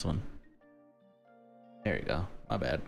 This one. There you go. My bad.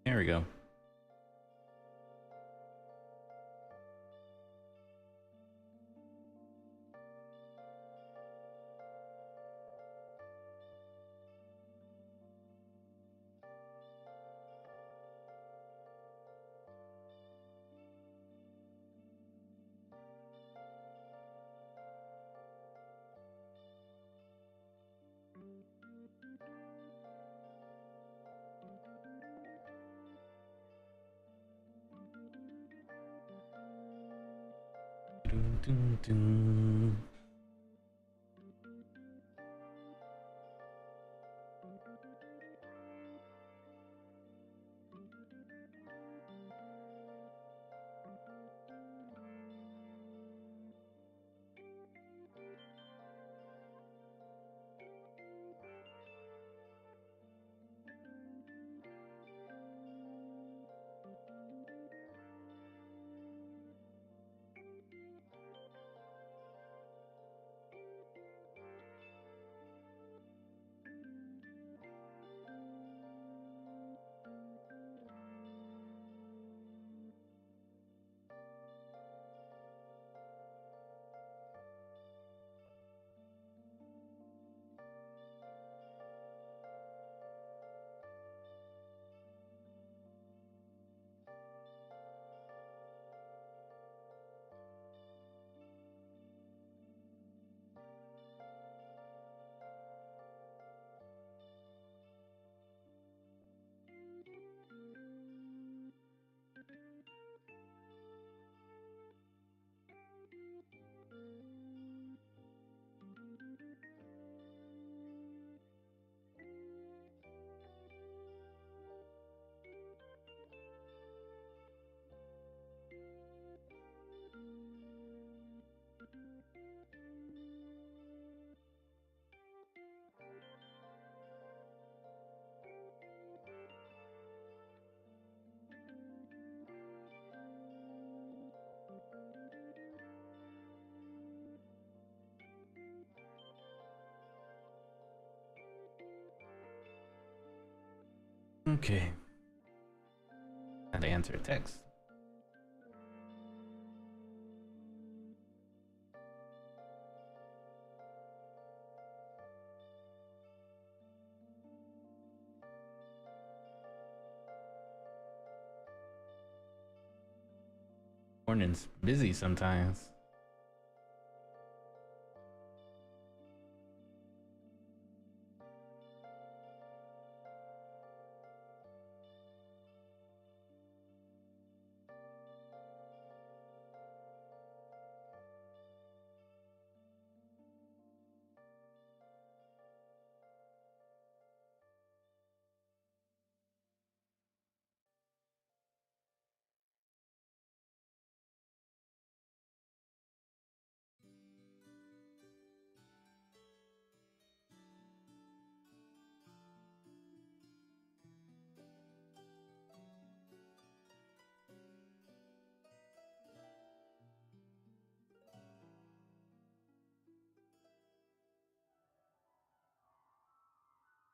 There we go. Dun, dun, dun. Okay. How to answer text. Morning's busy sometimes.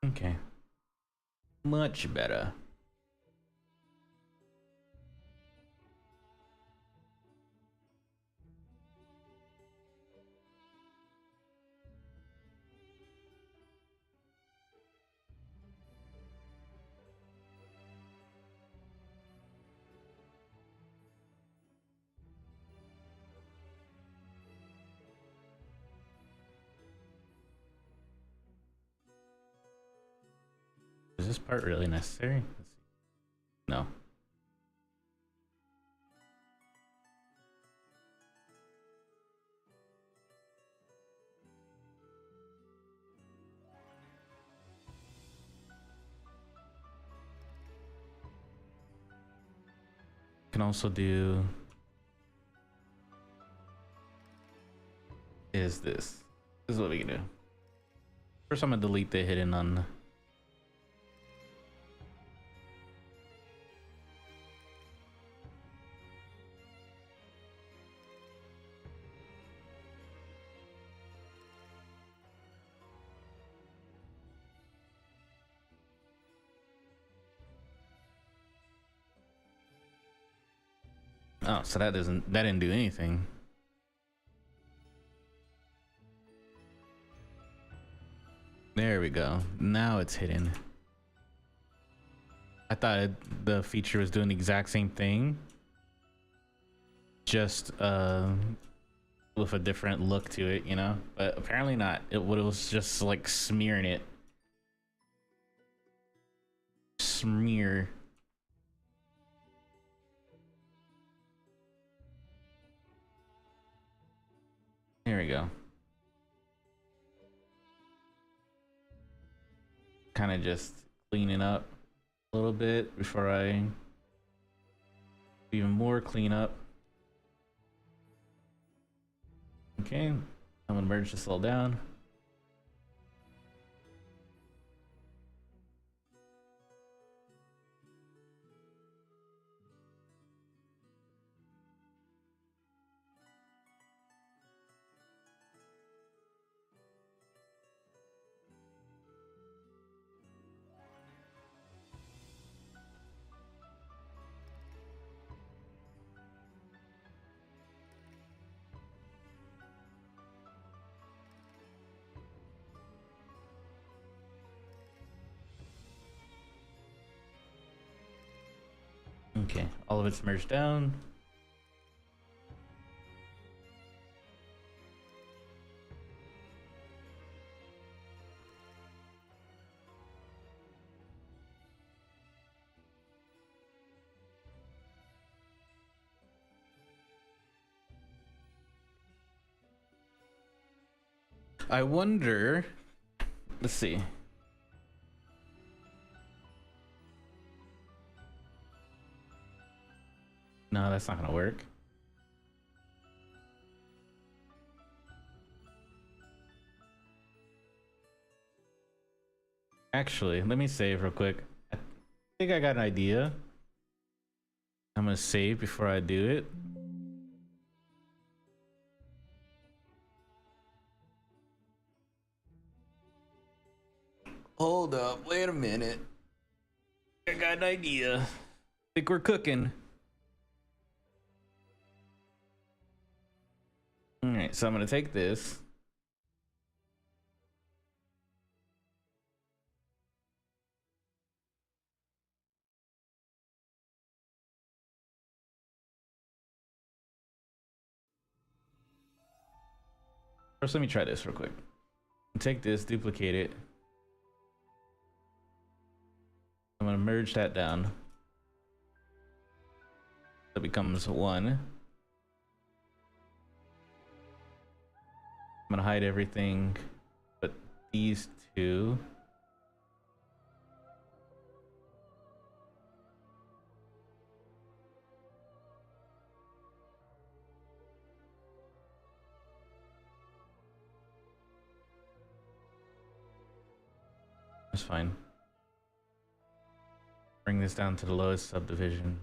Okay. Much better. Is this part really necessary? Let's see. No. Can also do is this. This is what we can do. First, I'm gonna delete the hidden on. Oh, so that didn't do anything. There we go. Now it's hidden. I thought the feature was doing the exact same thing, just with a different look to it, you know? But apparently not. It was just like smearing it. Smear. There we go. Kind of just cleaning up a little bit before I do even more cleanup. Okay, I'm gonna merge this all down. Okay, all of it's merged down. I wonder, let's see. No, that's not gonna work. Actually, let me save real quick. I think I got an idea. I'm gonna save before I do it. Hold up, wait a minute. I got an idea. Think we're cooking. All right, so I'm gonna take this. First, let me try this real quick. Take this, duplicate it. I'm gonna merge that down. That becomes one. I'm gonna hide everything but these two. That's fine. Bring this down to the lowest subdivision.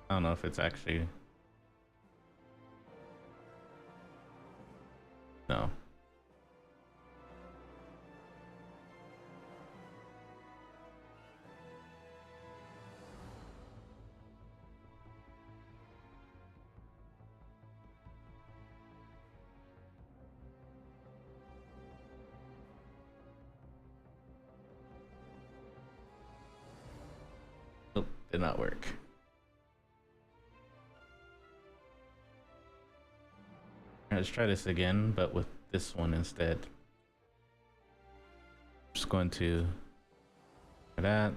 I don't know if it's actually... No. did not work. Let's try this again, but with this one instead. Just going to do that.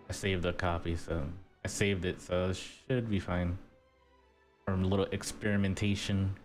I saved a copy, so I saved it, so it should be fine. Or a little experimentation.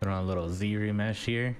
Put on a little Z remesh here.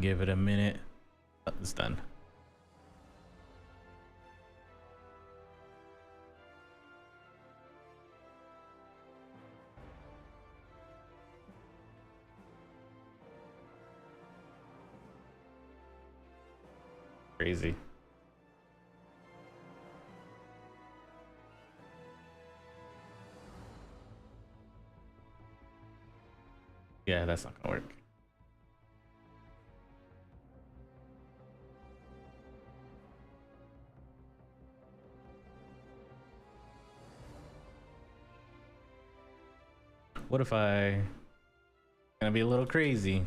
Give it a minute. Oh, it's done. Crazy. Yeah, that's not gonna work. What if I gonna be a little crazy?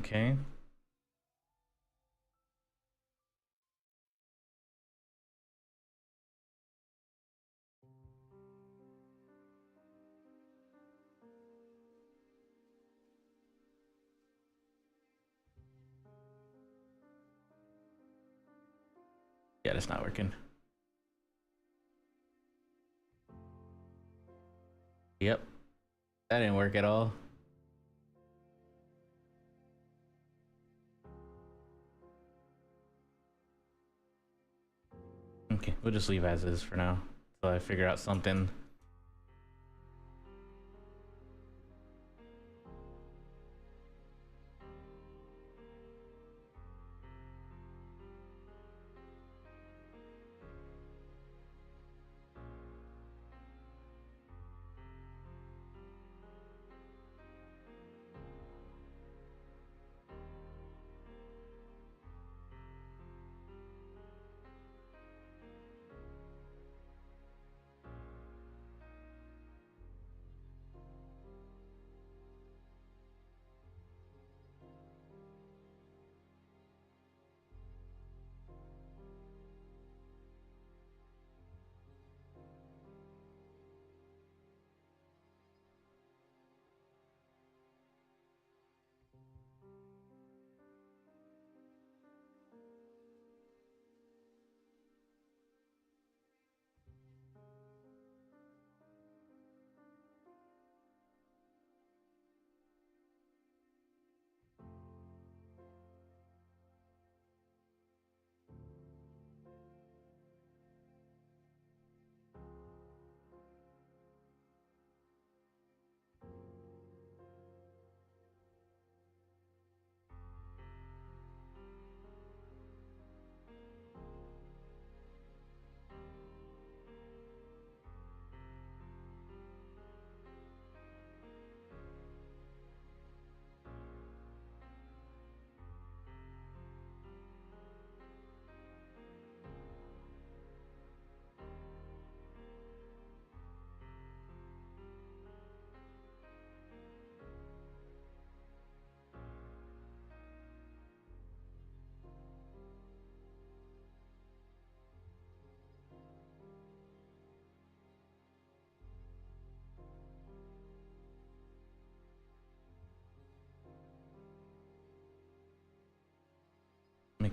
Okay. Yeah, that's not working. Yep. That didn't work at all. Okay, we'll just leave as is for now until I figure out something.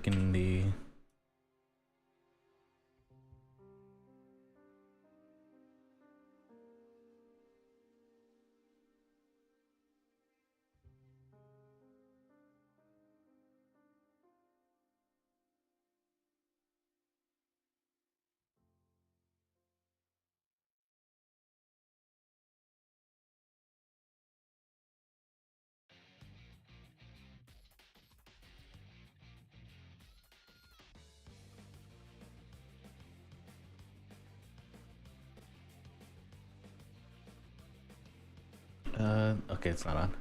making the okay, it's not on.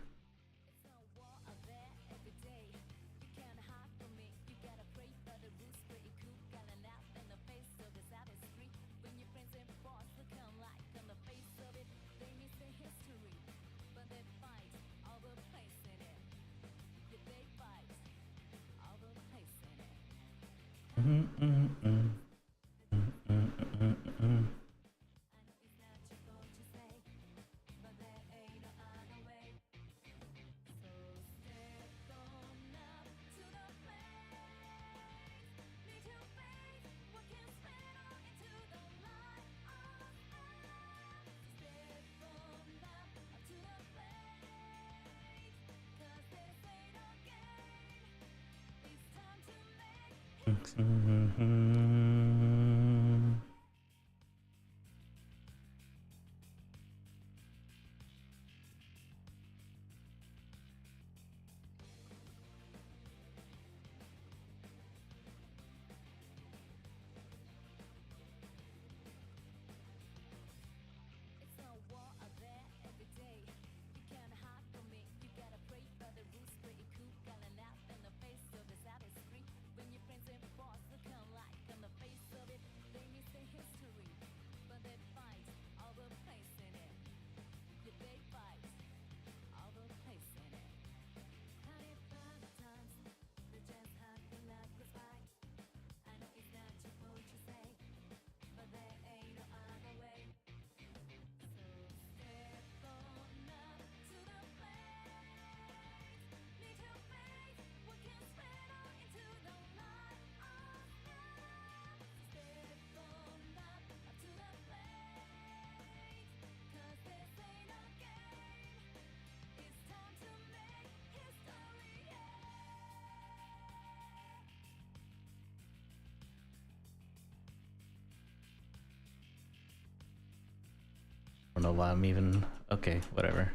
I don't know why I'm even okay. Whatever.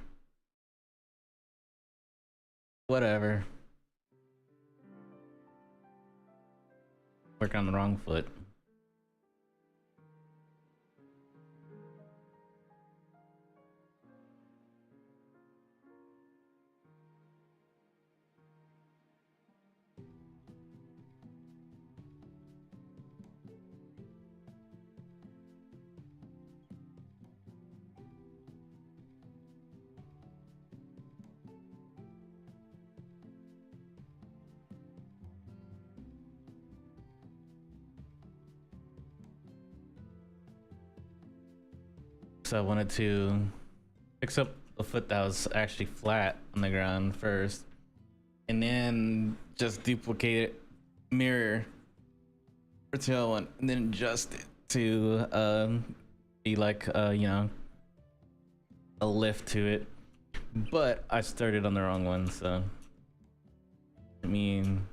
Whatever. Work on the wrong foot. So I wanted to fix up the foot that was actually flat on the ground first, and then just duplicate it, mirror for tail one, and then adjust it to be like you know, a lift to it. But I started on the wrong one, so I mean,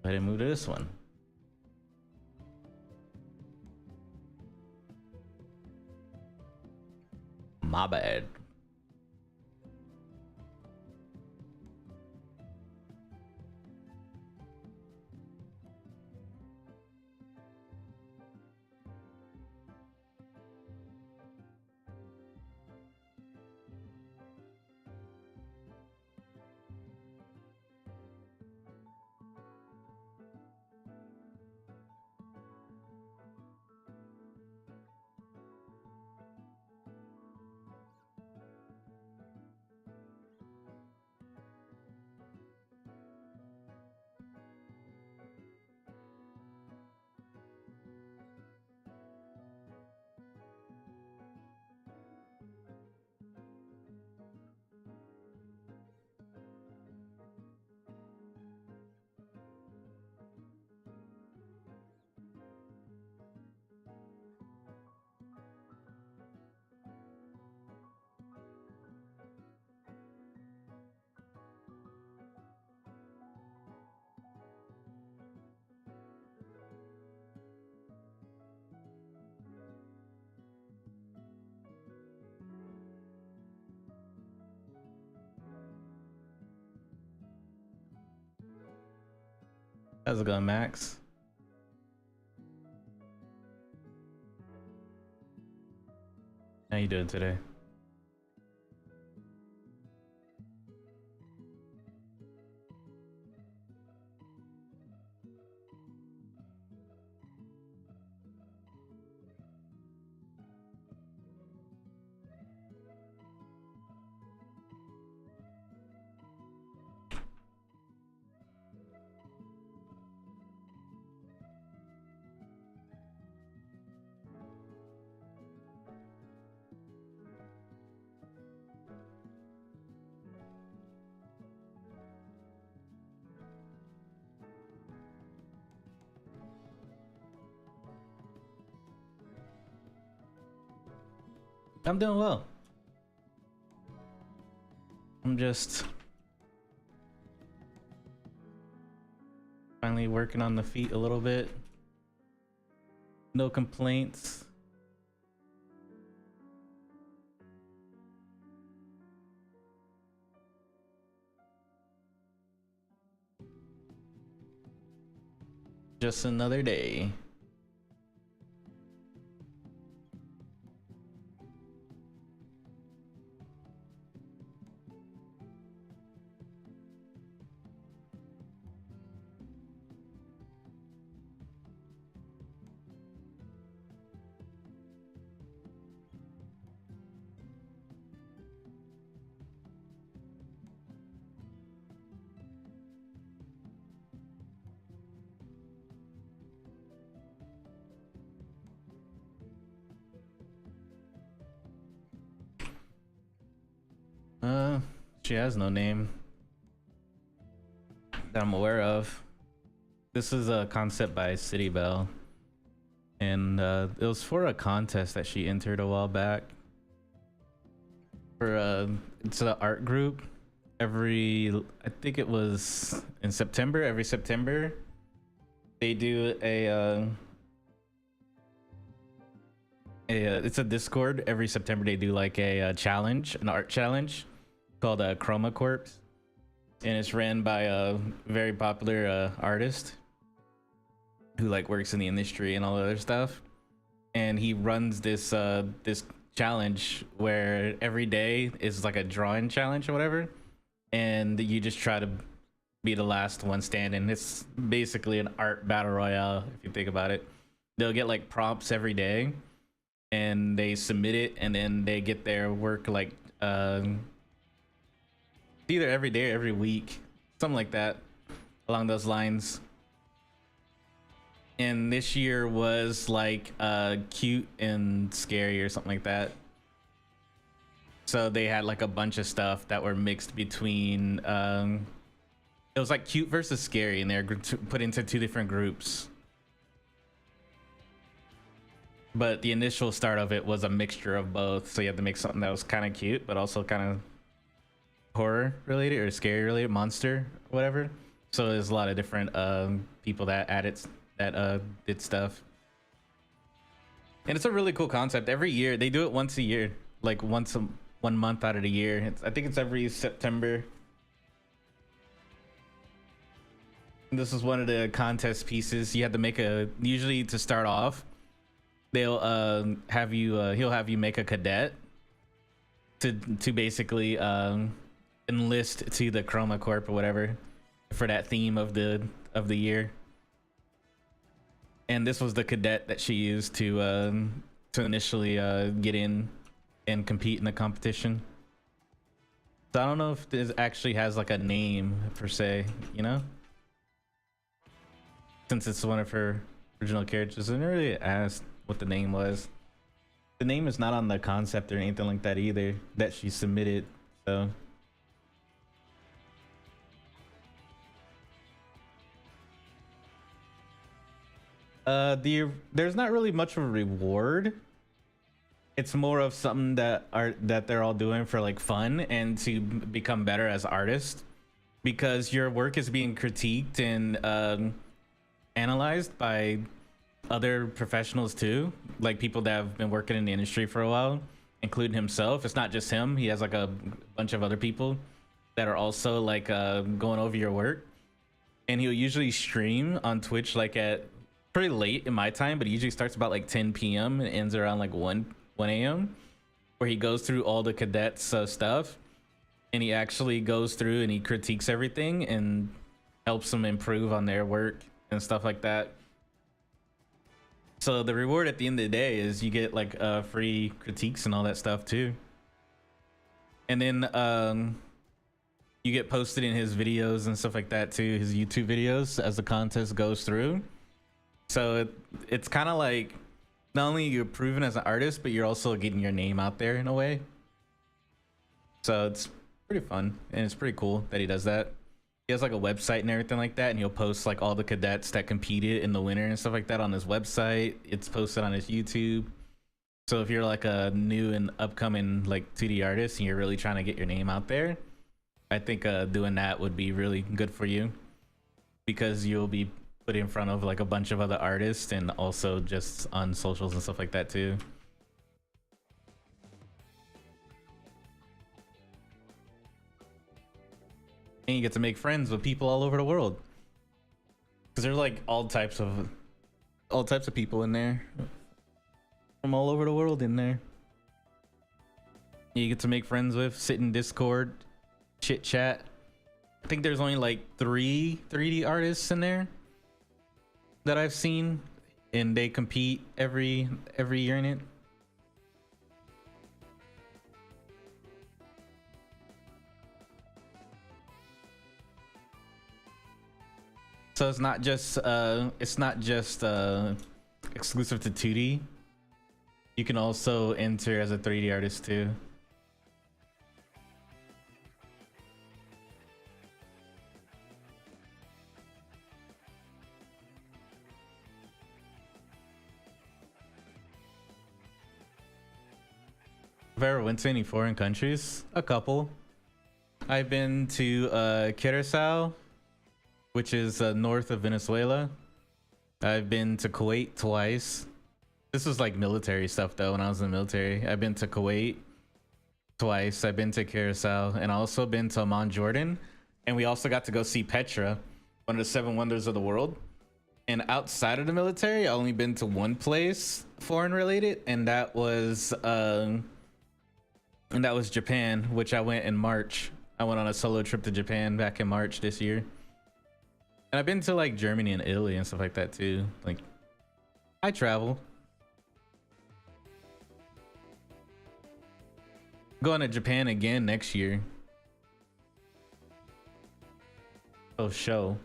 I didn't move to this one. My bad. How's it going, Max? How you doing today? I'm doing well. I'm just finally working on the feet a little bit. No complaints. Just another day. She has no name that I'm aware of. This is a concept by City Bell, and it was for a contest that she entered a while back. For it's an art group. I think it was in September. Every September, they do it's a Discord. Every September they do like a challenge, an art challenge called Chroma Corpse, and it's ran by a very popular artist who like works in the industry and all the other stuff. And he runs this this challenge where every day is like a drawing challenge or whatever, and you just try to be the last one standing. It's basically an art battle royale if you think about it. They'll get like prompts every day, and they submit it, and then they get their work like either every day or every week, something like that, along those lines. And this year was like cute and scary or something like that. So they had like a bunch of stuff that were mixed between it was like cute versus scary, and they're put into two different groups. But the initial start of it was a mixture of both, so you had to make something that was kind of cute but also kind of horror related or scary related, monster, whatever. So there's a lot of different people that did stuff, and it's a really cool concept. Every year they do it once a year, like 1 month out of the year. I think it's every September. This is one of the contest pieces. You have to make usually to start off, they'll have you he'll have you make a cadet to basically enlist to the Chroma Corp or whatever for that theme of the year. And this was the cadet that she used to initially get in and compete in the competition. So I don't know if this actually has like a name per se, you know, since it's one of her original characters. I never really asked what the name was. The name is not on the concept or anything like that either that she submitted, so there's not really much of a reward. It's more of something that they're all doing for like fun and to become better as artists, because your work is being critiqued and analyzed by other professionals too, like people that have been working in the industry for a while, including himself. It's not just him. He has like a bunch of other people that are also like going over your work. and he'll usually stream on Twitch like at pretty late in my time, but he usually starts about like 10 p.m. and ends around like 1 a.m. where he goes through all the cadets stuff, and he actually goes through and he critiques everything and helps them improve on their work and stuff like that. So the reward at the end of the day is you get like free critiques and all that stuff too. And then you get posted in his videos and stuff like that too, his YouTube videos, as the contest goes through. So it's kind of like not only you're proven as an artist, but you're also getting your name out there in a way. So it's pretty fun, and it's pretty cool that he does that. He has like a website and everything like that, and he'll post like all the cadets that competed in the winter and stuff like that on his website. It's posted on his YouTube. So if you're like a new and upcoming like 2D artist and you're really trying to get your name out there, I think doing that would be really good for you, because you'll be put in front of like a bunch of other artists and also just on socials and stuff like that too. And you get to make friends with people all over the world, because there's like all types of people in there from all over the world in there. You get to make friends with, sit in Discord, chit chat. I think there's only like 3 3D artists in there that I've seen, and they compete every year in it. So it's not just exclusive to 2D. You can also enter as a 3D artist too. Have I ever went to any foreign countries? A couple. I've been to Curacao, which is north of Venezuela. I've been to Kuwait twice. This was like military stuff though, when I was in the military. I've been to Kuwait twice. I've been to Curacao, and also been to Amman, Jordan. And we also got to go see Petra, one of the 7 wonders of the world. And outside of the military, I only been to one place foreign related, and that was Japan, which I went in March. I went on a solo trip to Japan back in March this year. And I've been to like Germany and Italy and stuff like that too. Like, I travel. Going to Japan again next year. Oh, show.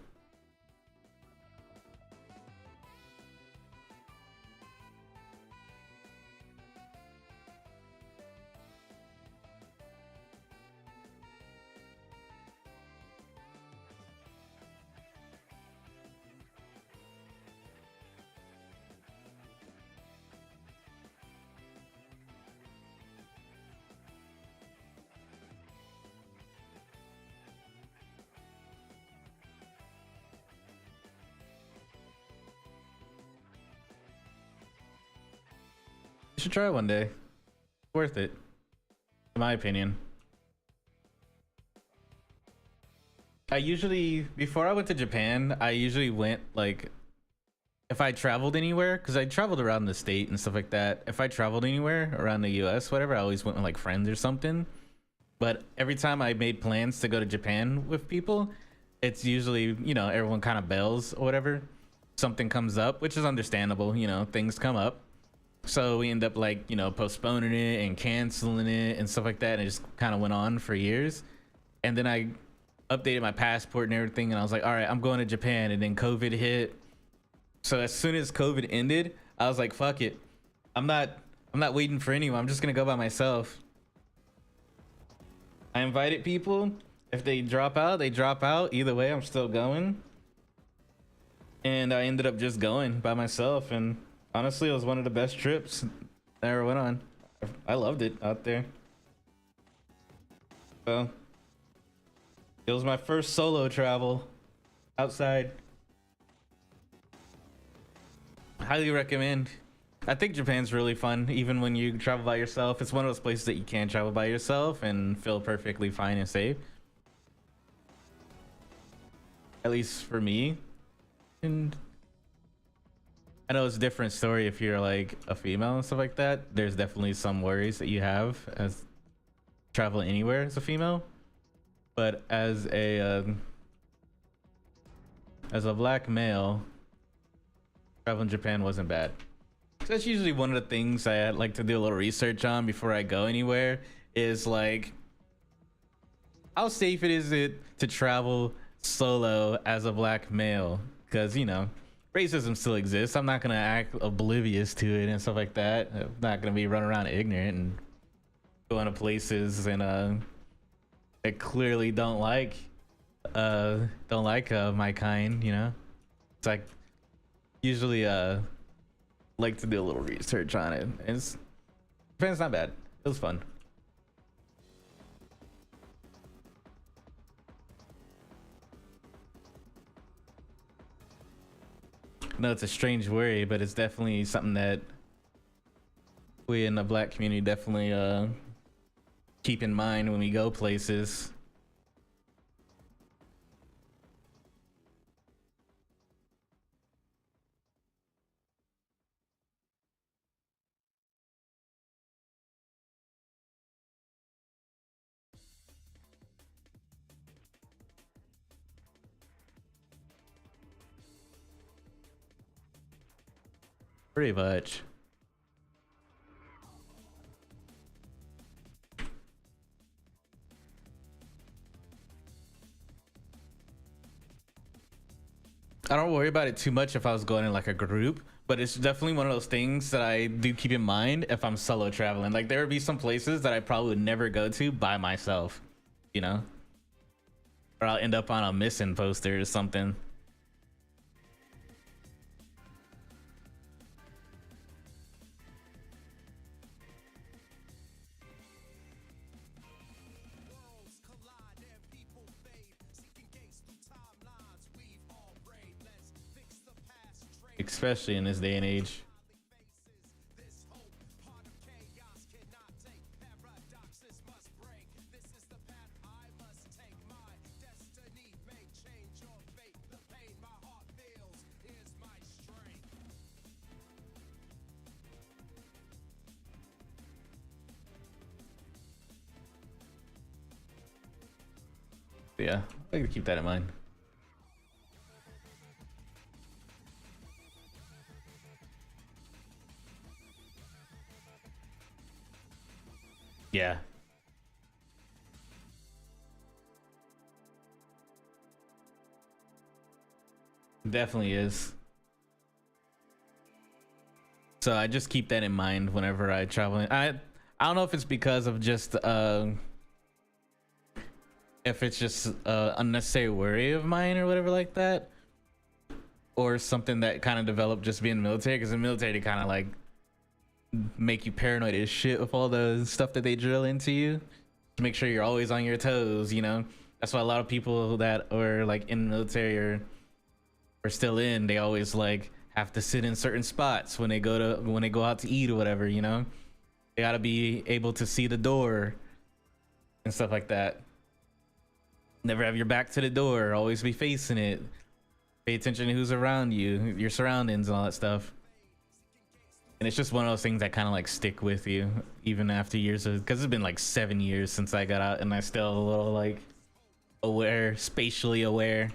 You should try it one day. Worth it, in my opinion. I usually, before I went to Japan, I usually went like, if I traveled anywhere, because I traveled around the state and stuff like that. If I traveled anywhere around the US, whatever, I always went with like friends or something. But every time I made plans to go to Japan with people, it's usually, you know, everyone kind of bails or whatever. Something comes up, which is understandable, you know, things come up. So we end up like, you know, postponing it and canceling it and stuff like that. And it just kind of went on for years. And then I updated my passport and everything, and I was like, all right, I'm going to Japan. And then COVID hit. So as soon as COVID ended, I was like, fuck it. I'm not waiting for anyone. I'm just gonna go by myself. I invited people. If they drop out, they drop out. Either way, I'm still going. And I ended up just going by myself, and honestly, it was one of the best trips I ever went on. I loved it out there. So it was my first solo travel outside. Highly recommend. I think Japan's really fun, even when you travel by yourself. It's one of those places that you can travel by yourself and feel perfectly fine and safe. at least for me. And I know it's a different story if you're like a female and stuff like that. There's definitely some worries that you have as traveling anywhere as a female, but as a black male, traveling Japan wasn't bad. So that's usually one of the things I like to do a little research on before I go anywhere, is like how safe is it to travel solo as a black male, because you know racism still exists. I'm not gonna act oblivious to it and stuff like that. I'm not gonna be running around ignorant and going to places and that clearly don't like my kind, you know. It's like usually like to do a little research on it. Japan's not bad. It was fun. No, it's a strange worry, but it's definitely something that we in the black community definitely keep in mind when we go places. Pretty much. I don't worry about it too much if I was going in like a group, but it's definitely one of those things that I do keep in mind if I'm solo traveling. Like there would be some places that I probably would never go to by myself, you know? Or I'll end up on a missing poster or something. Especially in this day and age. Yeah, I like to keep that in mind. Yeah. Definitely is. So I just keep that in mind whenever I travel. I don't know if it's because of just if it's just unnecessary worry of mine or whatever like that, or something that kind of developed just being in the military, because the military kind of like make you paranoid as shit with all the stuff that they drill into you to make sure you're always on your toes, you know. That's why a lot of people that are like in the military or still in, they always like have to sit in certain spots when they go out to eat or whatever, you know. They got to be able to see the door and stuff like that. Never have your back to the door, always be facing it. Pay attention to who's around you, your surroundings and all that stuff. And it's just one of those things that kind of like stick with you even after years of, because it's been like 7 years since I got out and I still a little like aware, spatially aware.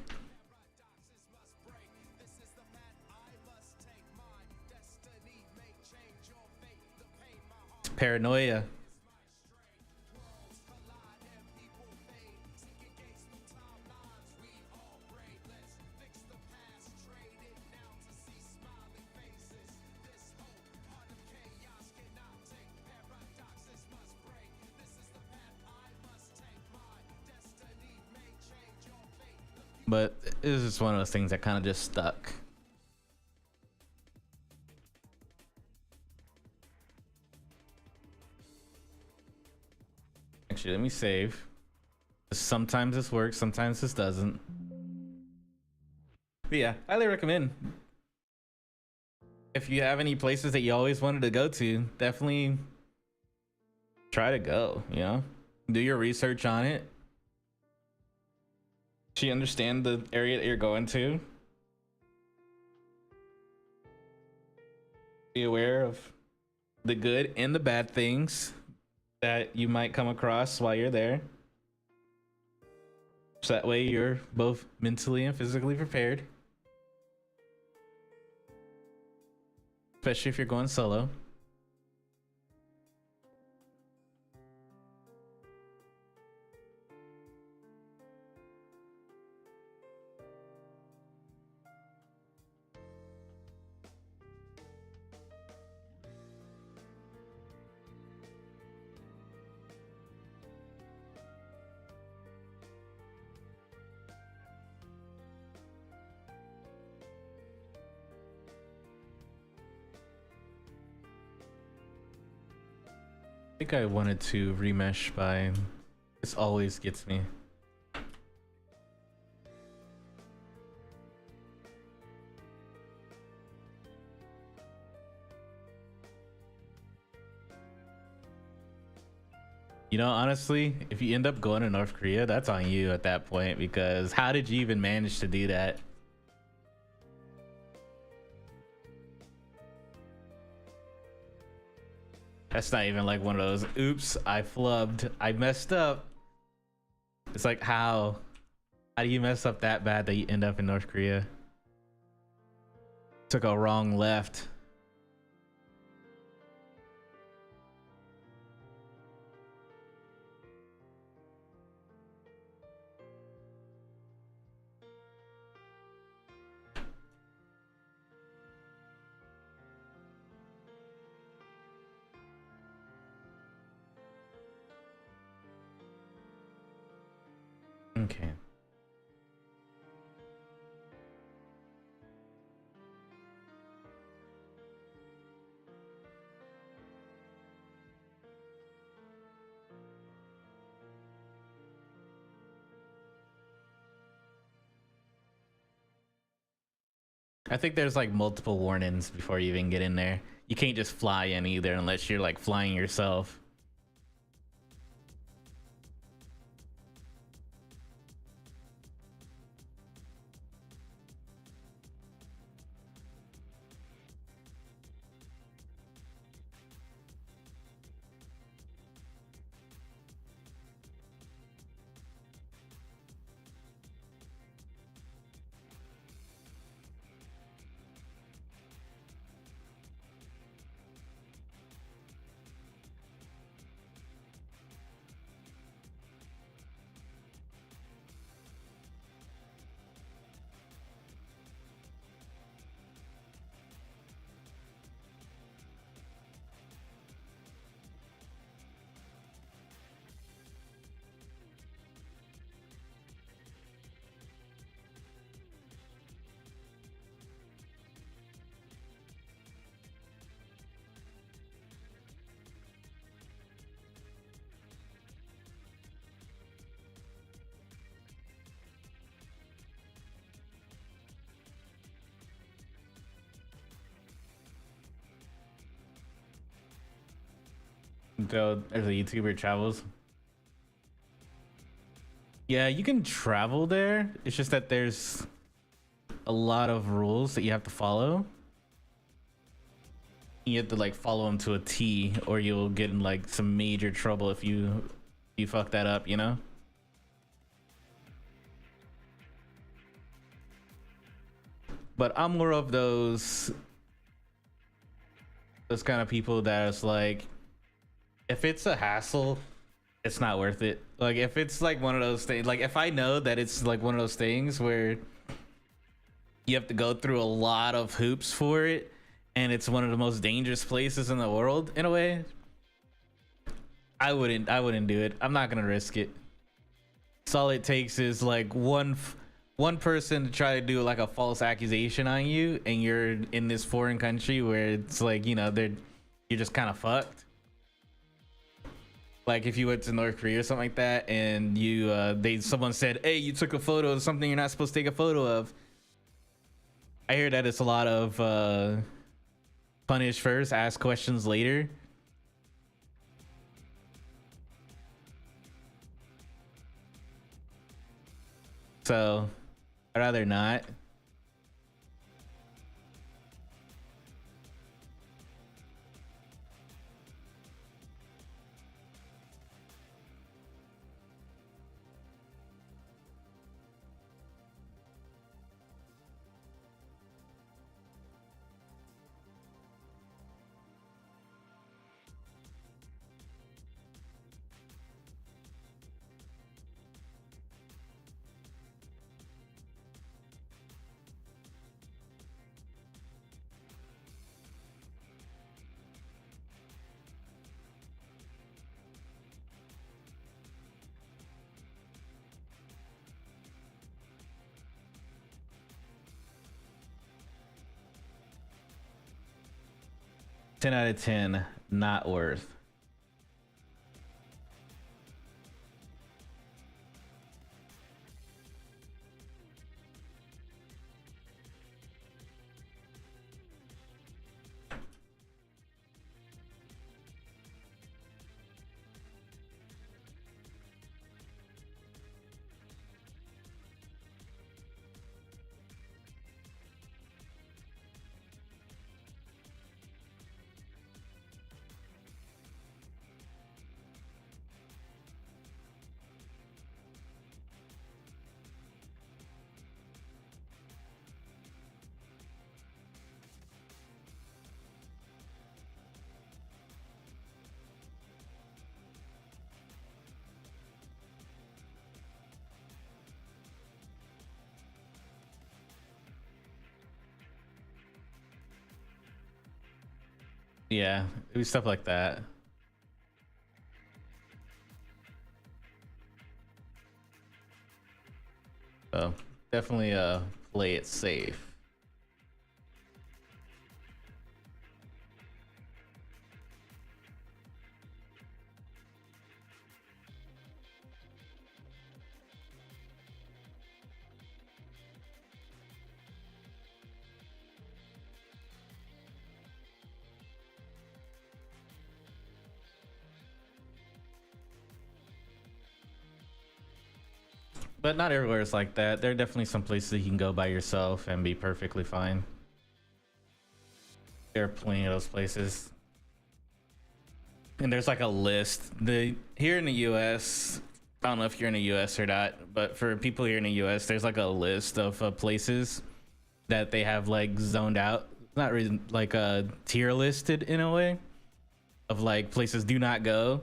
It's paranoia. But it was just one of those things that kind of just stuck. Actually, let me save. Sometimes this works, sometimes this doesn't. But yeah, highly recommend. If you have any places that you always wanted to go to, definitely try to go, you know? Do your research on it. Do you understand the area that you're going to? Be aware of the good and the bad things that you might come across while you're there. So that way you're both mentally and physically prepared. Especially if you're going solo. I think I wanted to remesh by this always gets me. You know, honestly, if you end up going to North Korea, that's on you at that point, because how did you even manage to do that? That's not even like one of those, oops, I flubbed, I messed up. It's like, how do you mess up that bad that you end up in North Korea? Took a wrong left. Okay. I think there's like multiple warnings before you even get in there. You can't just fly in either unless you're like flying yourself. Go, there's a YouTuber travels. Yeah, you can travel there. It's just that there's a lot of rules that you have to follow. You have to like follow them to a T, or you'll get in like some major trouble if you fuck that up, you know? But I'm more of those kind of people that's like, if it's a hassle, it's not worth it. Like if it's like one of those things, like if I know that it's like one of those things where you have to go through a lot of hoops for it, and it's one of the most dangerous places in the world in a way, I wouldn't do it. I'm not gonna risk it. So all it takes is like one person to try to do like a false accusation on you, and you're in this foreign country where it's like, you know, you're just kind of fucked. Like if you went to North Korea or something like that, and someone said, hey, you took a photo of something you're not supposed to take a photo of. I hear that it's a lot of punish first, ask questions later. So I'd rather not. Ten out of 10, not worth. Yeah, it was stuff like that. So definitely play it safe. But not everywhere is like that. There are definitely some places you can go by yourself and be perfectly fine. There are plenty of those places. And there's like a list. Here in the US, I don't know if you're in the US or not, but for people here in the US, there's like a list of places that they have like zoned out. Not really like tier listed in a way of like places do not go.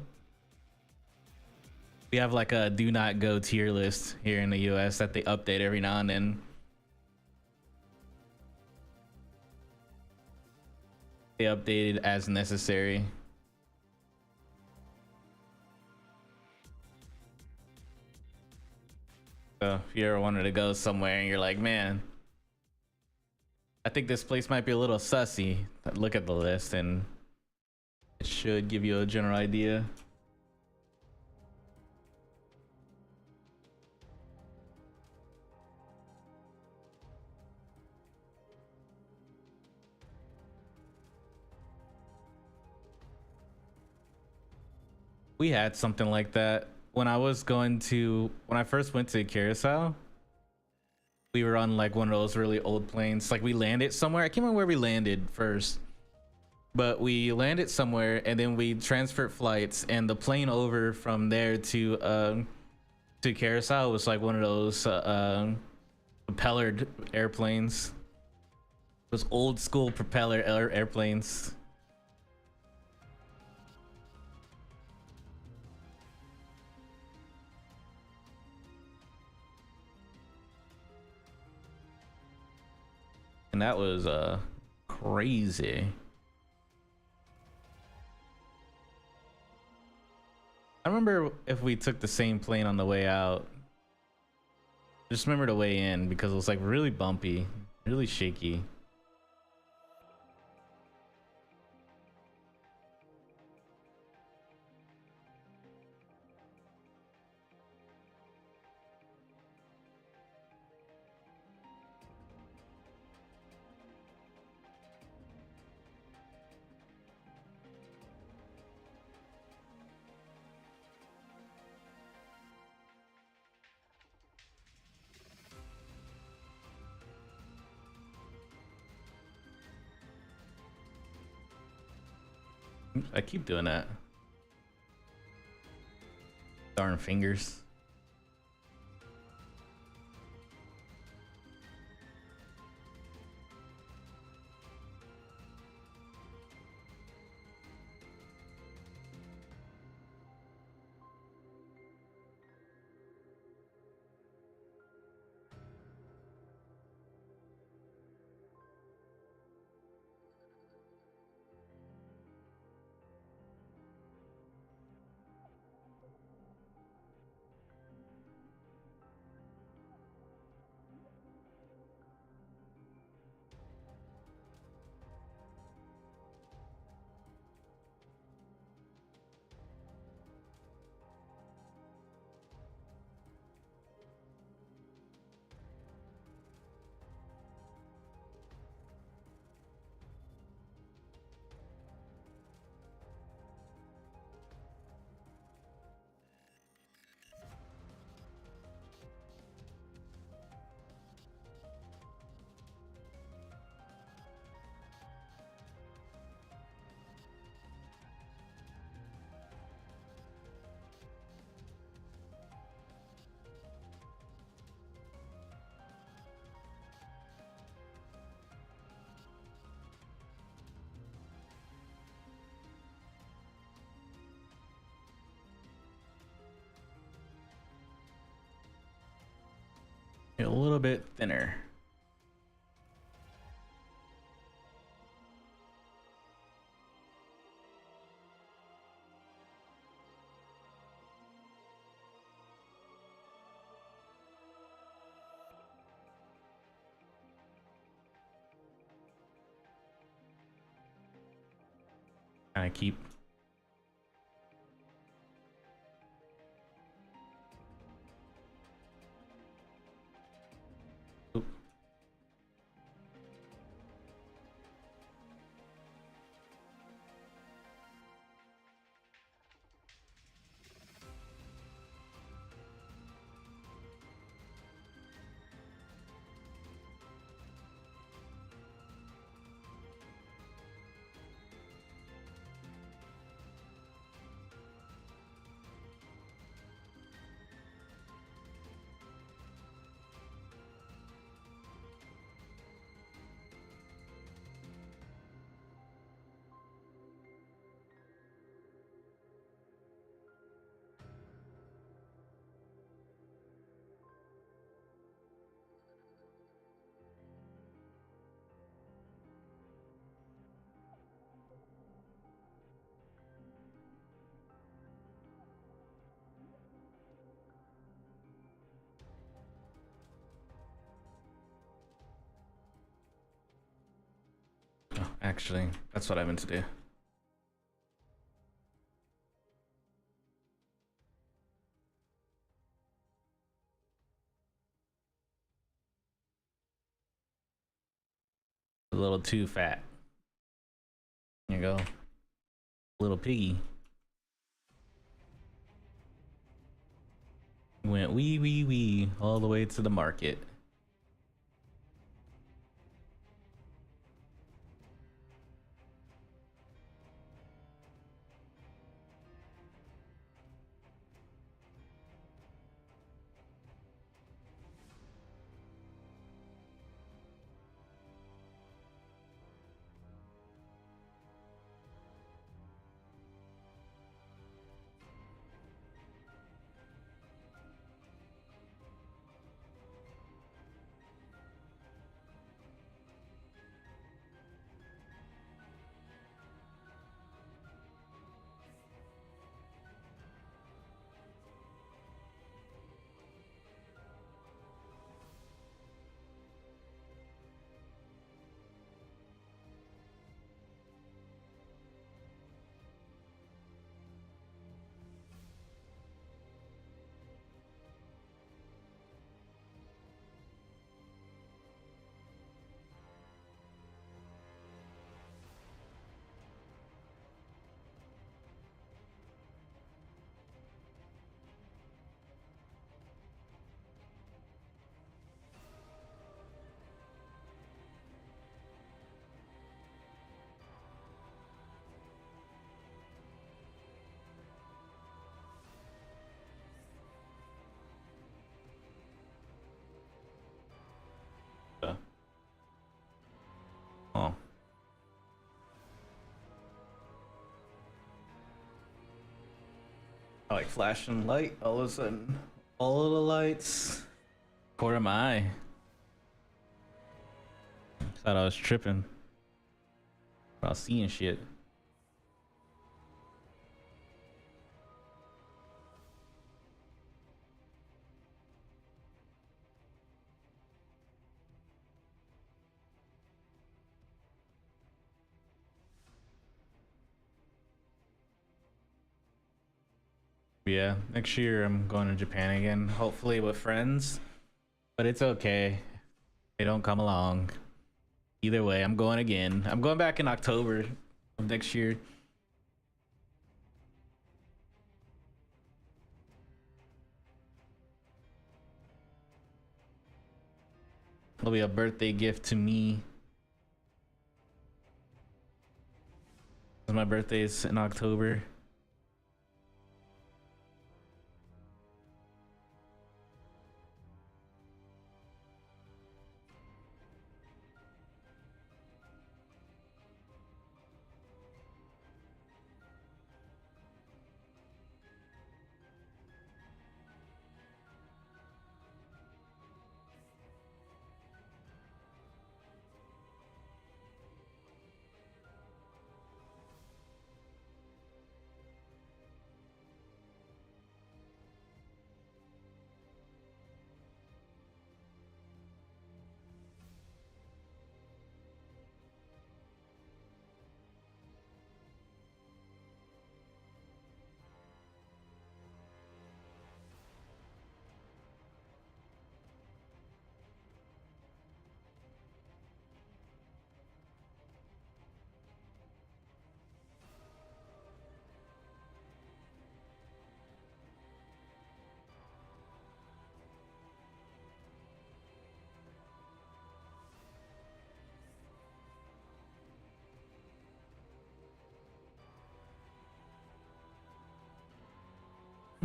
We have like a do not go tier list here in the US that they update every now and then. They update it as necessary. So if you ever wanted to go somewhere and you're like, man, I think this place might be a little sussy, look at the list and it should give you a general idea. We had something like that when I first went to Curacao. We were on like one of those really old planes. Like we landed somewhere. I can't remember where we landed first, but we landed somewhere and then we transferred flights, and the plane over from there to Curacao was like one of those propellered airplanes. Those old school propeller airplanes. And that was crazy. I remember if we took the same plane on the way out. Just remember the way in because it was like really bumpy, really shaky. I keep doing that. Darn fingers. A little bit thinner. I keep. Oop. Oh, actually, that's what I meant to do. A little too fat. There you go. Little piggy. Went wee all the way to the market. like flashing light all of a sudden. All of the lights. Quarter my eye. Thought I was tripping. I was seeing shit. Yeah, next year I'm going to Japan again, hopefully with friends. But it's okay. They don't come along. Either way, I'm going again. I'm going back in October of next year. It'll be a birthday gift to me. My birthday is in October.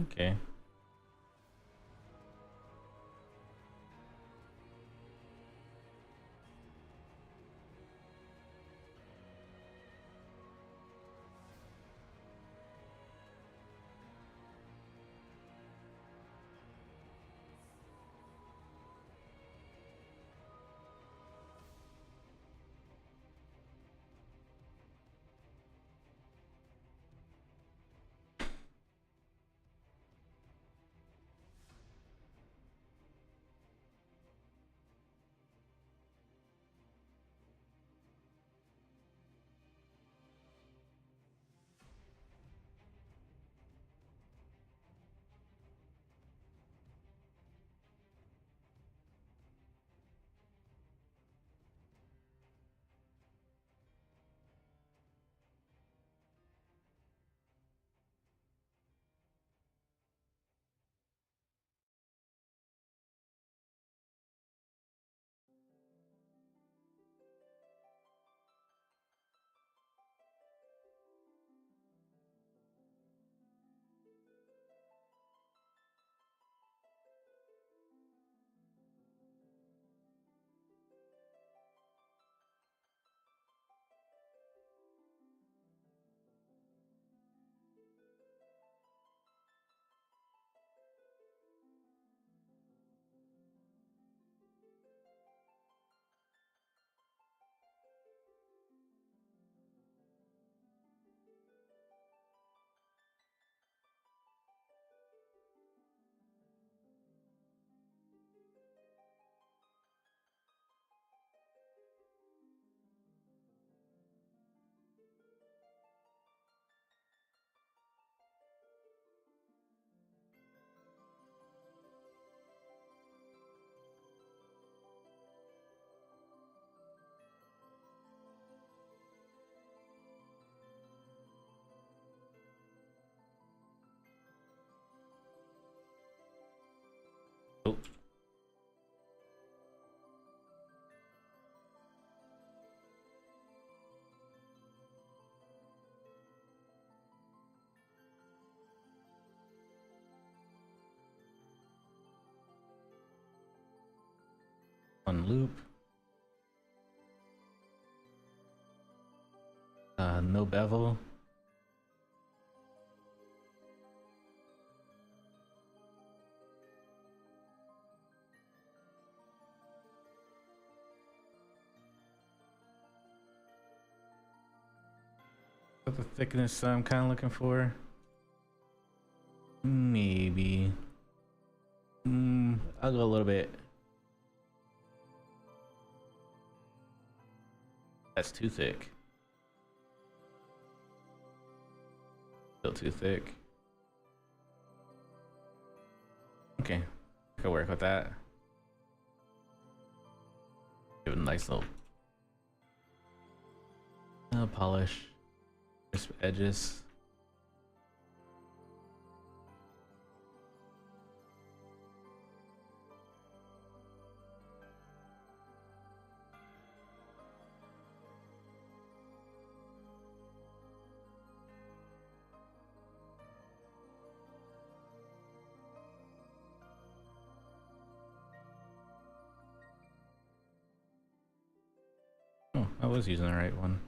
Okay. Oh. On loop. No bevel. What the thickness I'm kind of looking for? Maybe. I'll go a little bit. That's too thick. Still too thick. Okay, I can work with that. Give it a nice little polish, crisp edges. Oh, I was using the right one.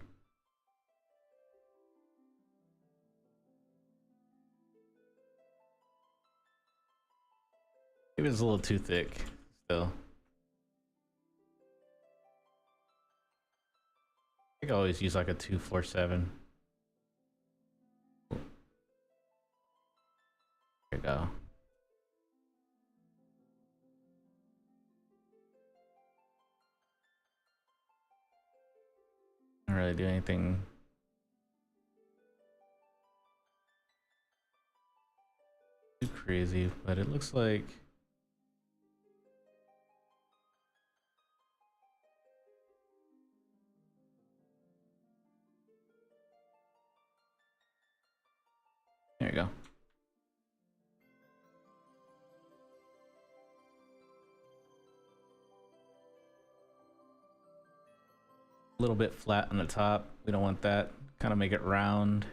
Maybe it's a little too thick still. I think I always use like a 247. There we go. Don't really do anything too crazy, but it looks like there you go. A little bit flat on the top. We don't want that. Kind of make it round.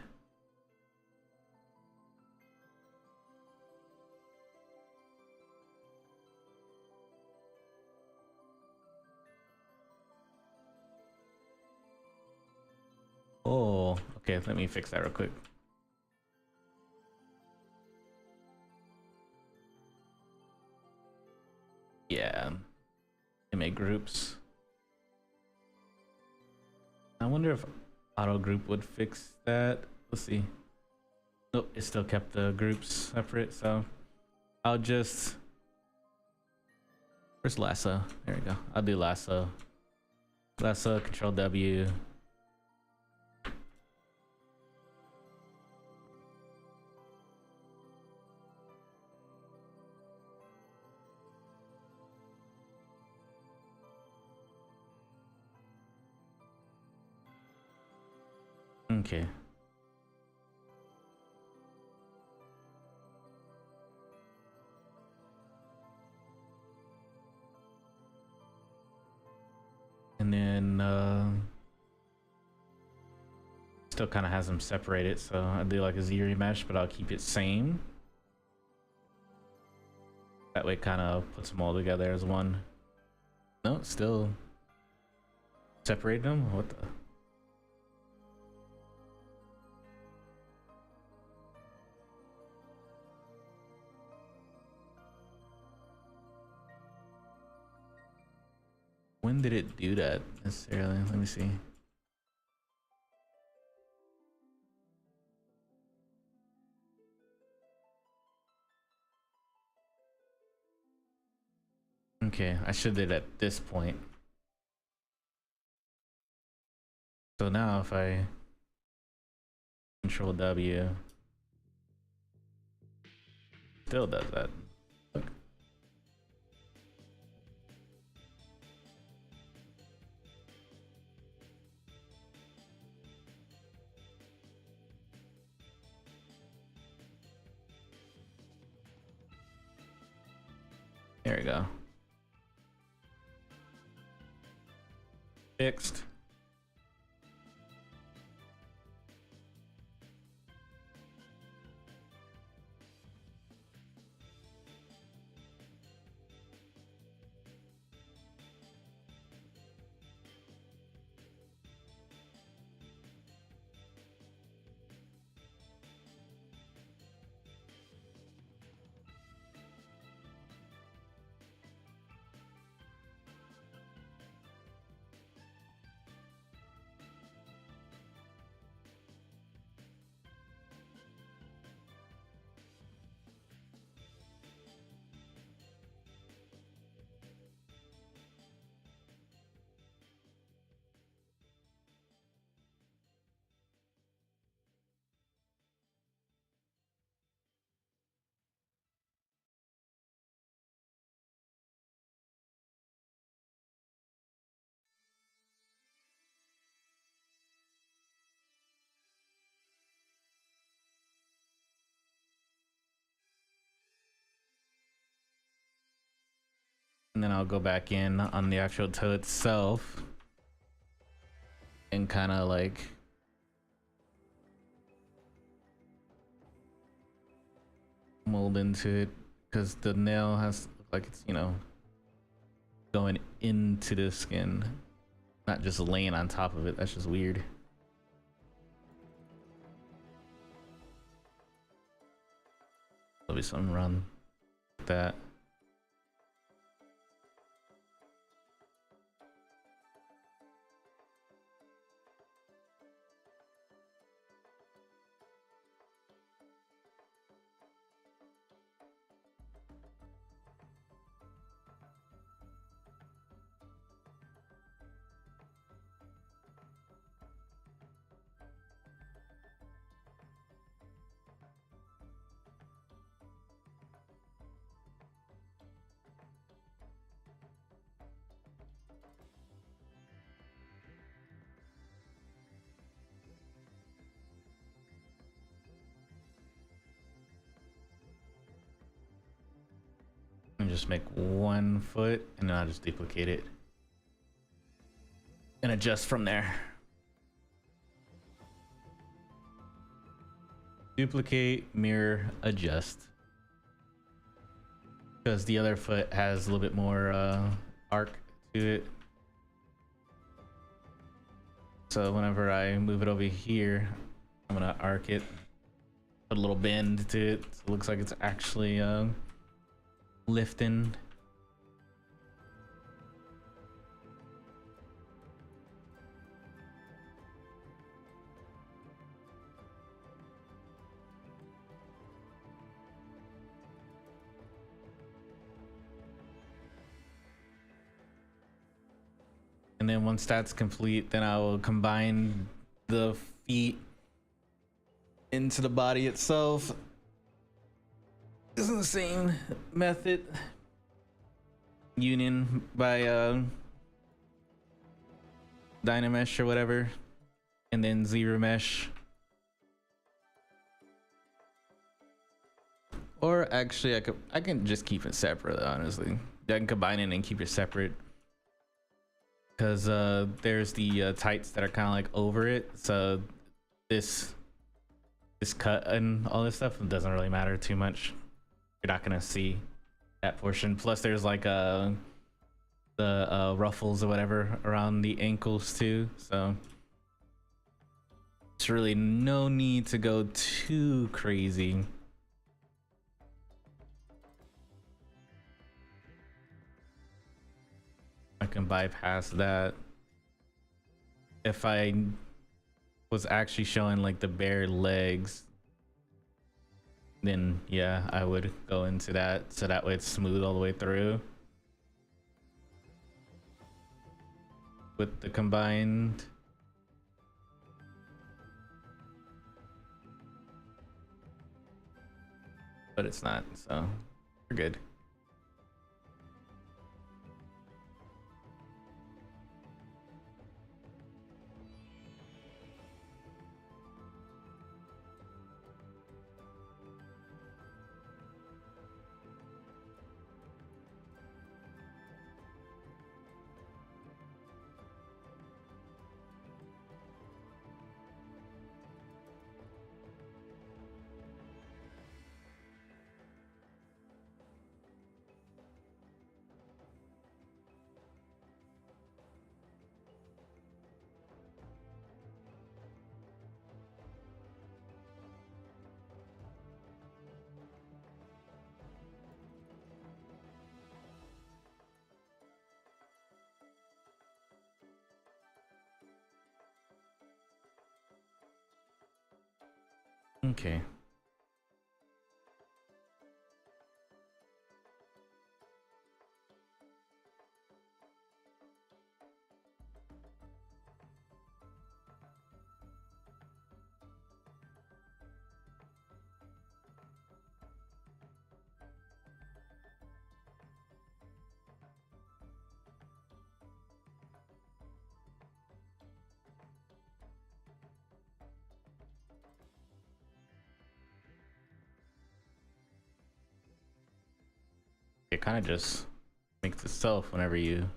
Oh, okay, let me fix that real quick. Yeah, I make groups. I wonder if auto group would fix that. Let's see. Nope, it still kept the groups separate, so I'll just, where's lasso? There we go. I'll do lasso. Lasso, control W. Okay. And then still kind of has them separated, so I'll do like a Z remesh, but I'll keep it same. That way kind of puts them all together as one. No, still separate them? What the? When did it do that necessarily? Let me see. Okay, I should did at this point. So now if I control W, still does that. Look. There we go. Fixed. and then I'll go back in on the actual toe itself and kind of like mold into it, because the nail has to look like it's, you know, going into the skin, not just laying on top of it. That's just weird. There'll be some run like that. And just make 1 foot, and then I'll just duplicate it and adjust from there. Duplicate, mirror, adjust, because the other foot has a little bit more arc to it. So whenever I move it over here, I'm gonna arc it, put a little bend to it, so it looks like it's actually lifting. And then once that's complete, then I will combine the feet into the body itself. This is the same method. Union by Dynamesh or whatever, and then ZBrush. Or actually, I can just keep it separate. Honestly, I can combine it and keep it separate, because there's the tights that are kind of like over it. So this cut and all this stuff doesn't really matter too much. You're not gonna see that portion. Plus, there's like the ruffles or whatever around the ankles too. So it's really no need to go too crazy. I can bypass that. If I was actually showing like the bare legs, then yeah, I would go into that, so that way it's smooth all the way through with the combined. But it's not, so we're good. Okay. It kind of just makes itself whenever you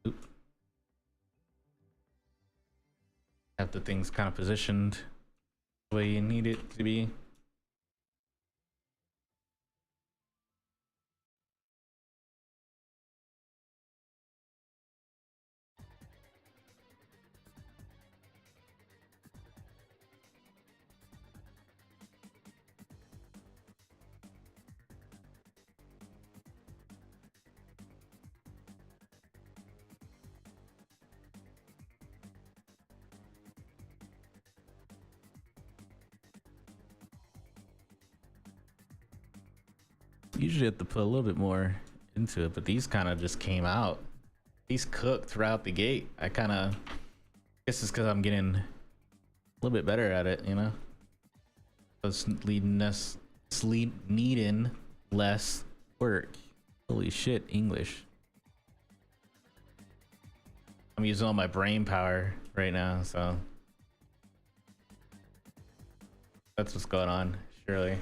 oop, have the things kind of positioned the way you need it to be. Usually have to put a little bit more into it, but these kind of just came out. These cooked throughout the gate. I kind of guess it's because I'm getting a little bit better at it, you know. It's needing less work. Holy shit, English. I'm using all my brain power right now, so that's what's going on, surely.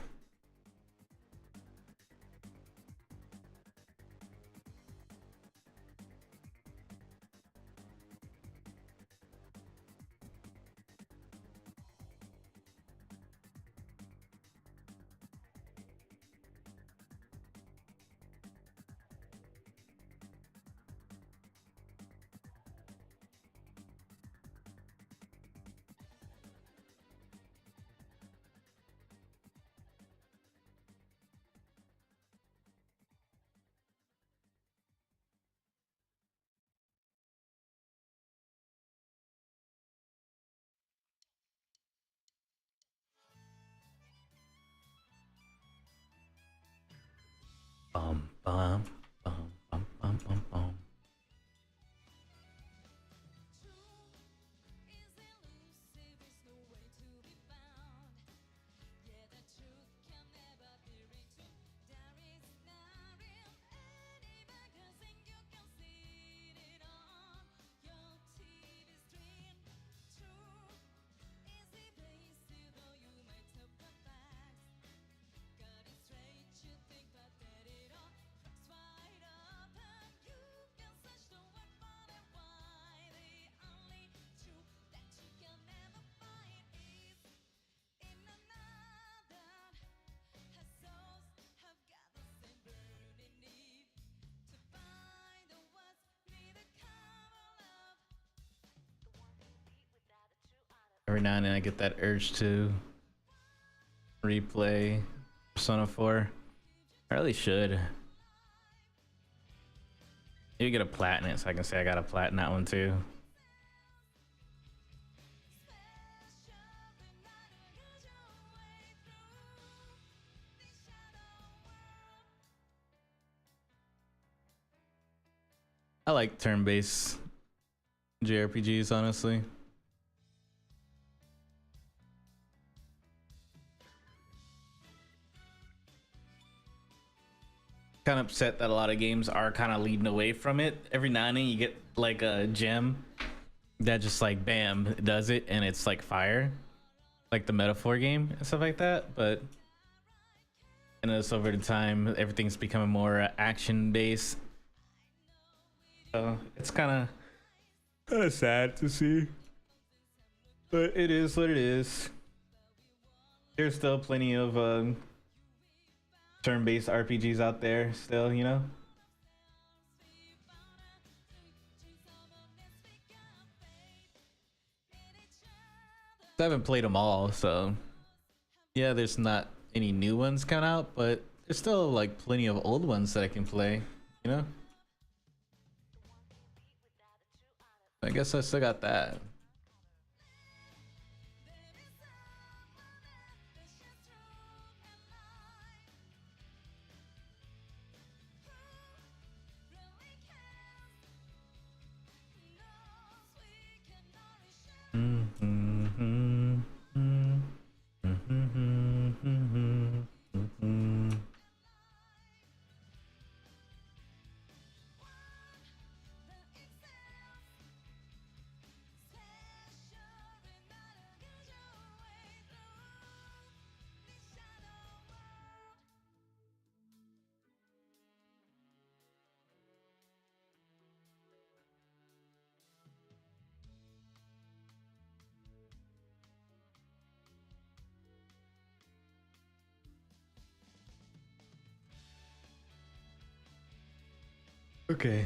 Bum bum bum bum bum bum bum. Every now and then I get that urge to replay Persona 4. I really should. Maybe get a platinum so I can say I got a platinum that one too. I like turn-based JRPGs, honestly. Kind of upset that a lot of games are kind of leading away from it. Every now and then you get like a gem that just like bam, it does it, and it's like fire, like the Metaphor game and stuff like that. But and it's over the time, everything's becoming more action based. So it's kind of sad to see, but it is what it is. There's still plenty of turn-based RPGs out there still, you know. I haven't played them all, so yeah, there's not any new ones coming out, but there's still like plenty of old ones that I can play, you know. I guess I still got that. Okay.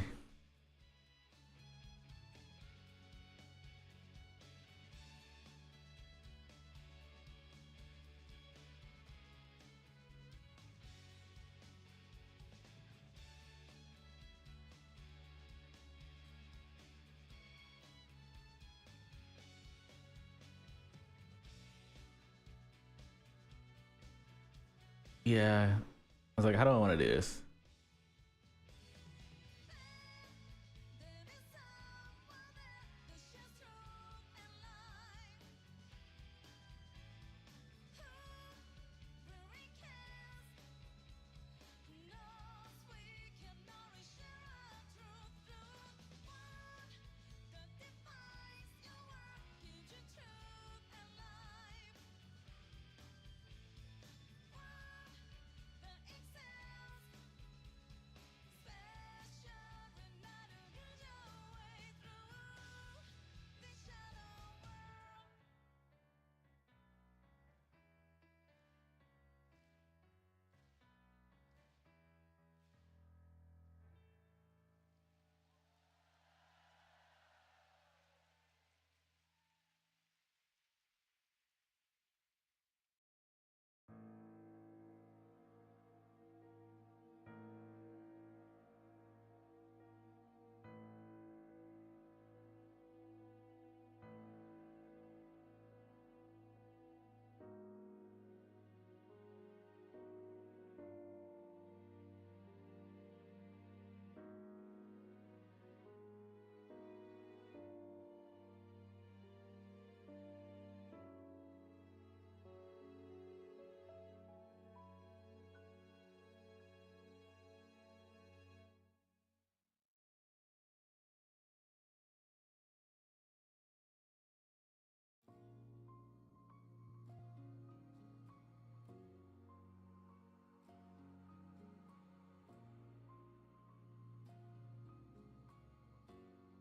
Yeah. I was like, how do I want to do this?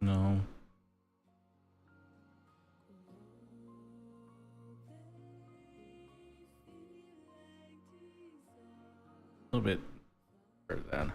No. A little bit further down.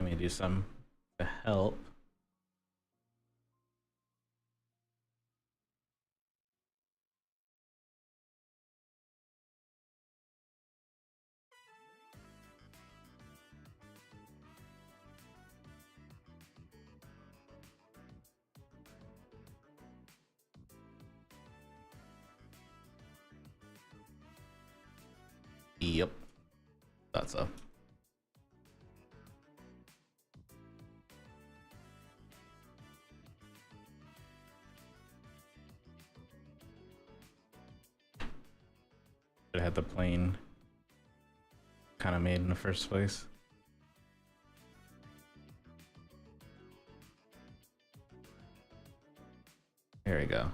Let me do some to help. Yep. Thought so. I had the plane kind of made in the first place. There we go.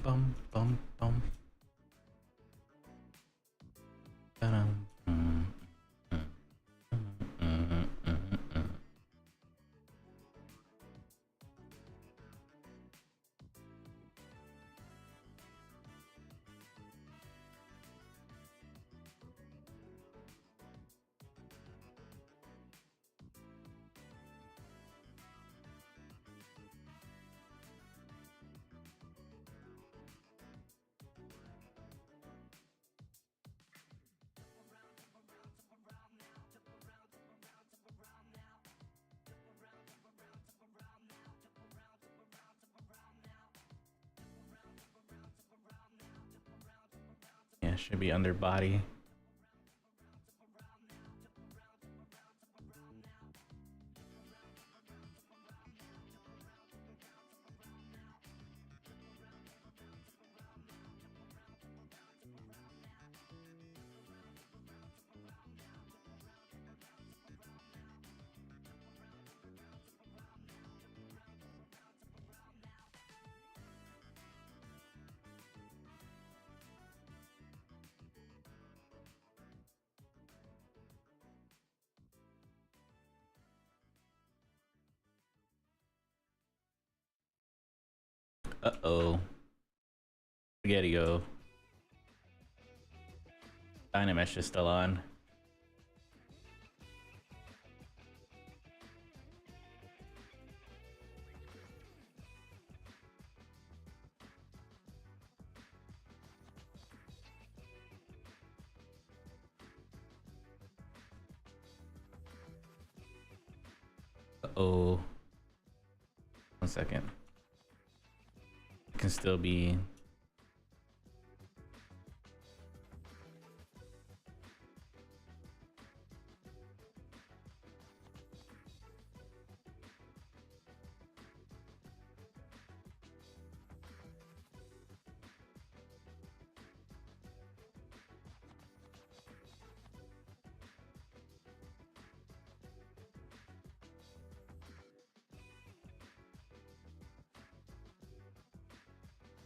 bum bum bum. Ba-dum, mm, mm, mm, mm, mm, mm. Yeah, should be under body. Uh-oh. Spaghetti go. Dynamesh is still on. Uh-oh. 1 second. It can still be...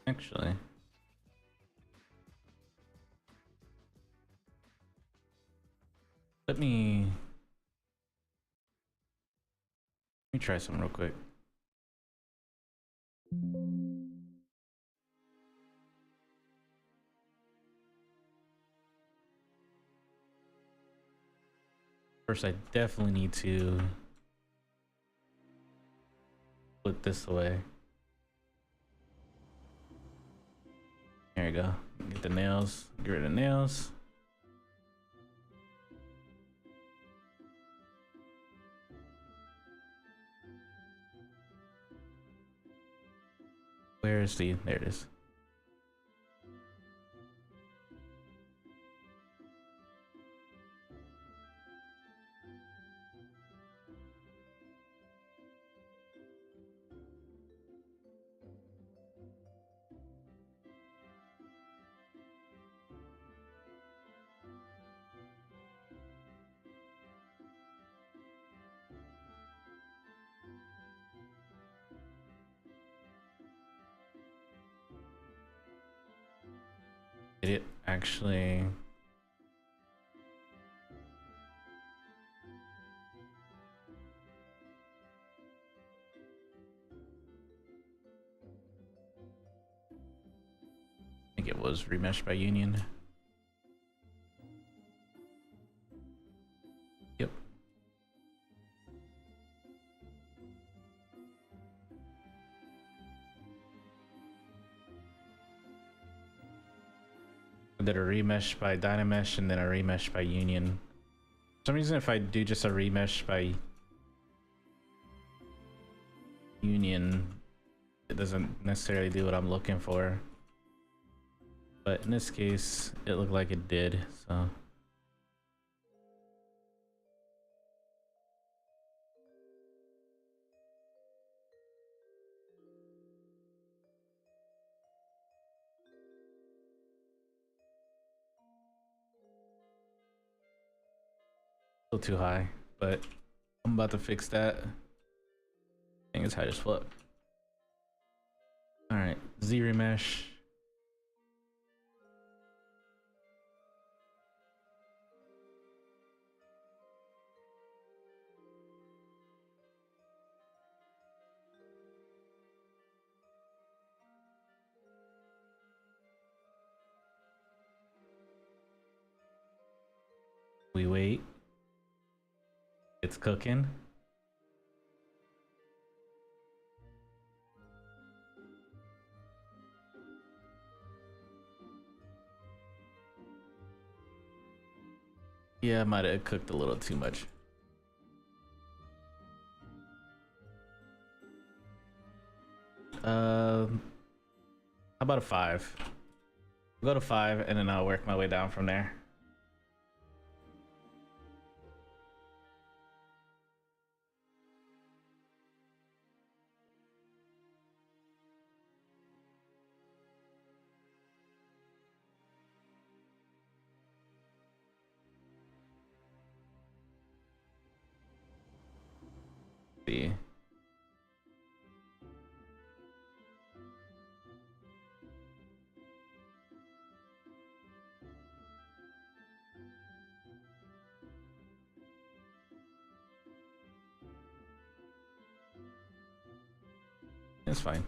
Actually... Let me try something real quick. First, I definitely need to put this away. There you go. Get the nails. Get rid of the nails. Where is the... There it is. Did it actually... I think it was remeshed by union. Yep. I did a remesh by Dynamesh and then a remesh by union. For some reason, if I do just a remesh by union, it doesn't necessarily do what I'm looking for. But in this case, it looked like it did, so. Still too high, but I'm about to fix that. Thing is high as fuck. Alright, Z remesh. We wait. It's cooking. Yeah, I might have cooked a little too much. How about a 5? I'll go to 5 and then I'll work my way down from there. See. It's fine.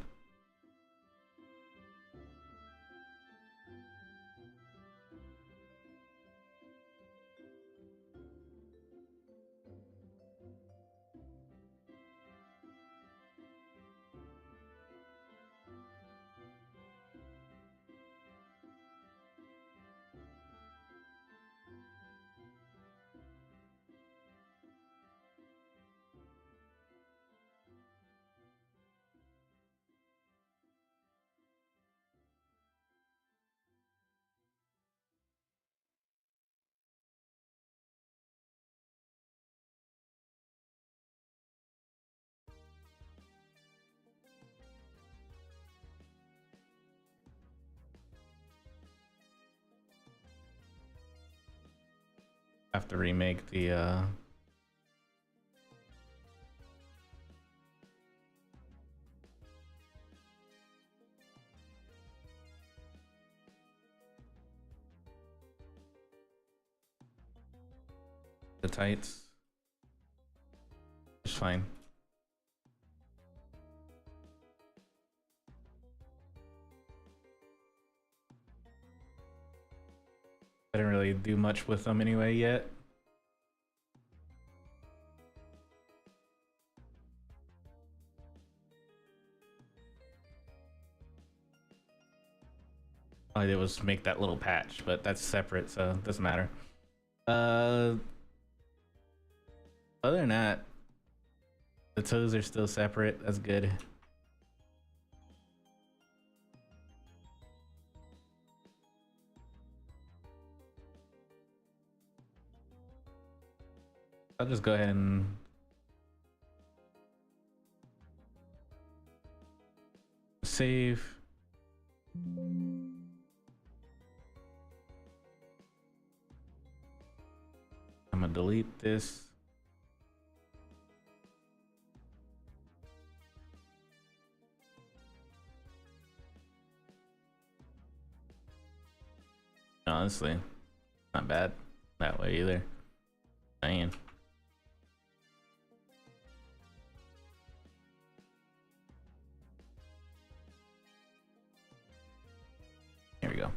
Have to remake the tights. It's fine. I didn't really do much with them anyway yet. All I did was make that little patch, but that's separate, so it doesn't matter. Other than that, the toes are still separate. That's good. I'll just go ahead and save. I'm gonna delete this. Honestly, not bad that way either. Dang. Here we go.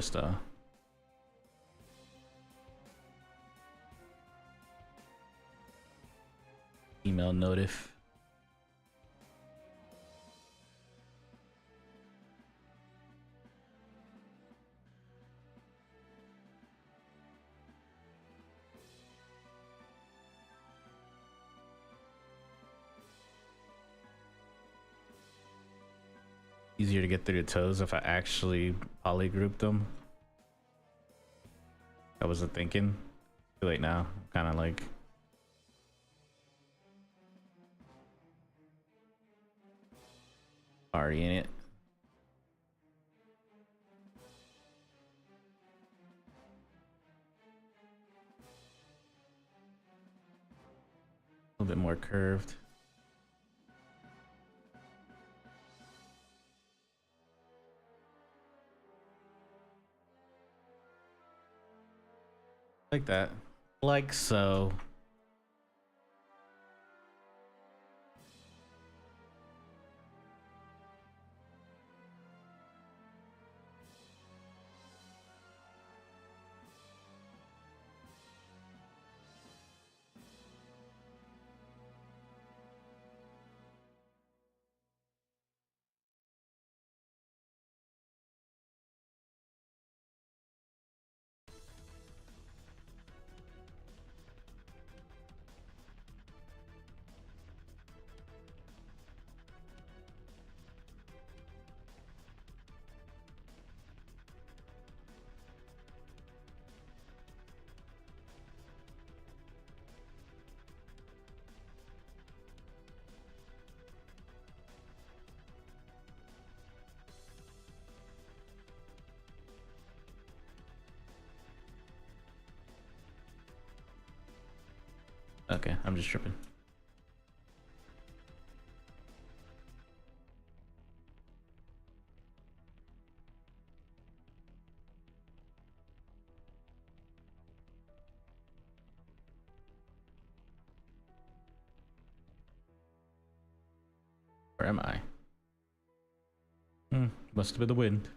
Just email notif. Easier to get through the toes if I actually polygroup them. I wasn't thinking. Too late now. Kind of like already in it. A little bit more curved. Like that. Like so. Okay, I'm just tripping. Where am I? Must have been the wind.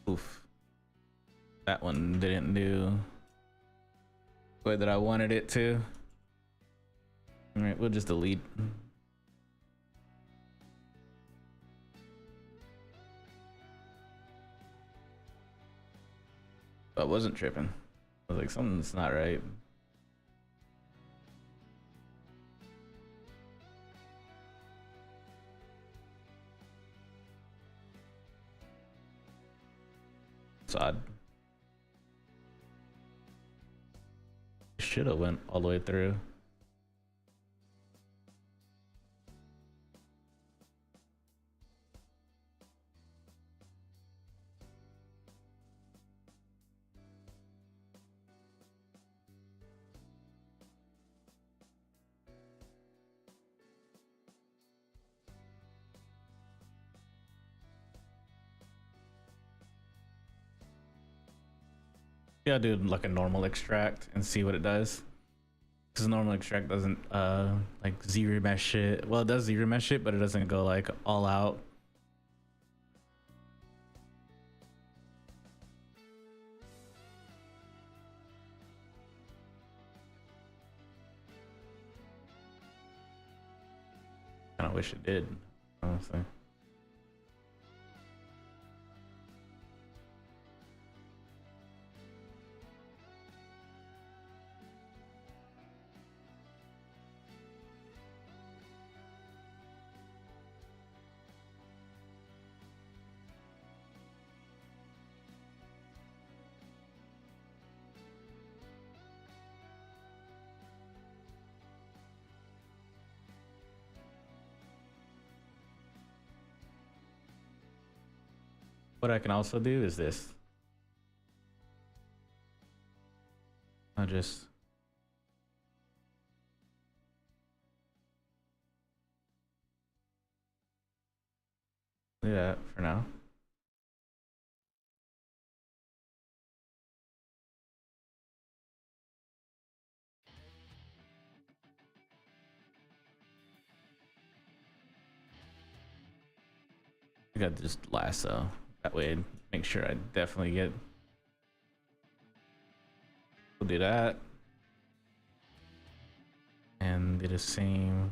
Oof. That one didn't do the way that I wanted it to. All right, we'll just delete. I wasn't tripping. I was like, something's not right. It's odd. Should have went all the way through. Yeah, do like a normal extract and see what it does. Because normal extract doesn't like zero mesh it. Well, it does zero mesh it, but it doesn't go like all out. Kind of wish it did. honestly. What I can also do is this. I'll just do that for now. I got just lasso. That way, make sure I definitely get. We'll do that. And do the same.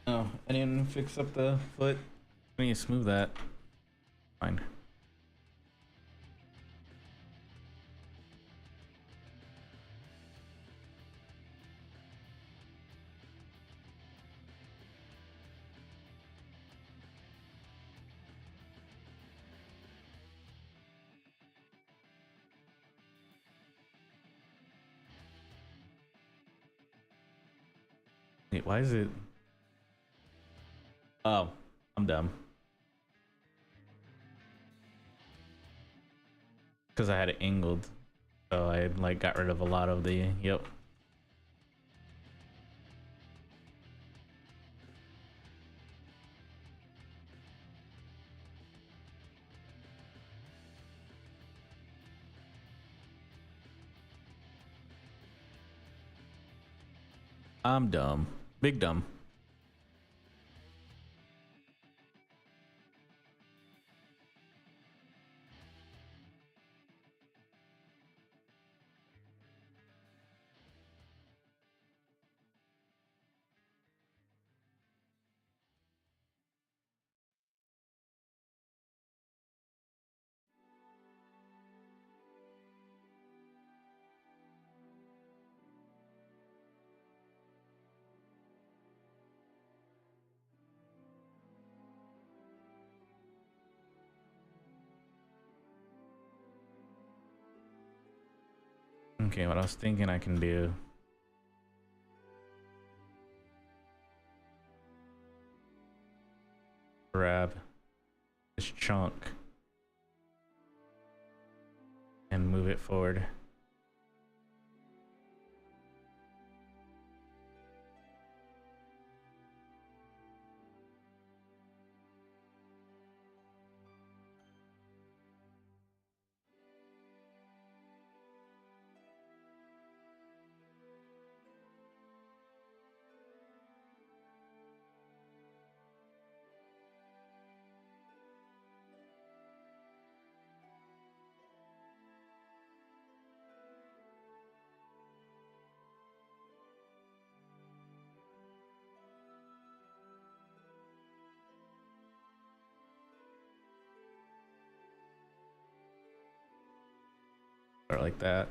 Oh, I didn't fix up the foot. I need to smooth that. Fine. Wait, why is it? Oh, I'm dumb. Because I had it angled, so I like got rid of a lot of the. Yep. I'm dumb. Big dumb. Okay, what I was thinking I can do. Grab this chunk and move it forward. Or like that.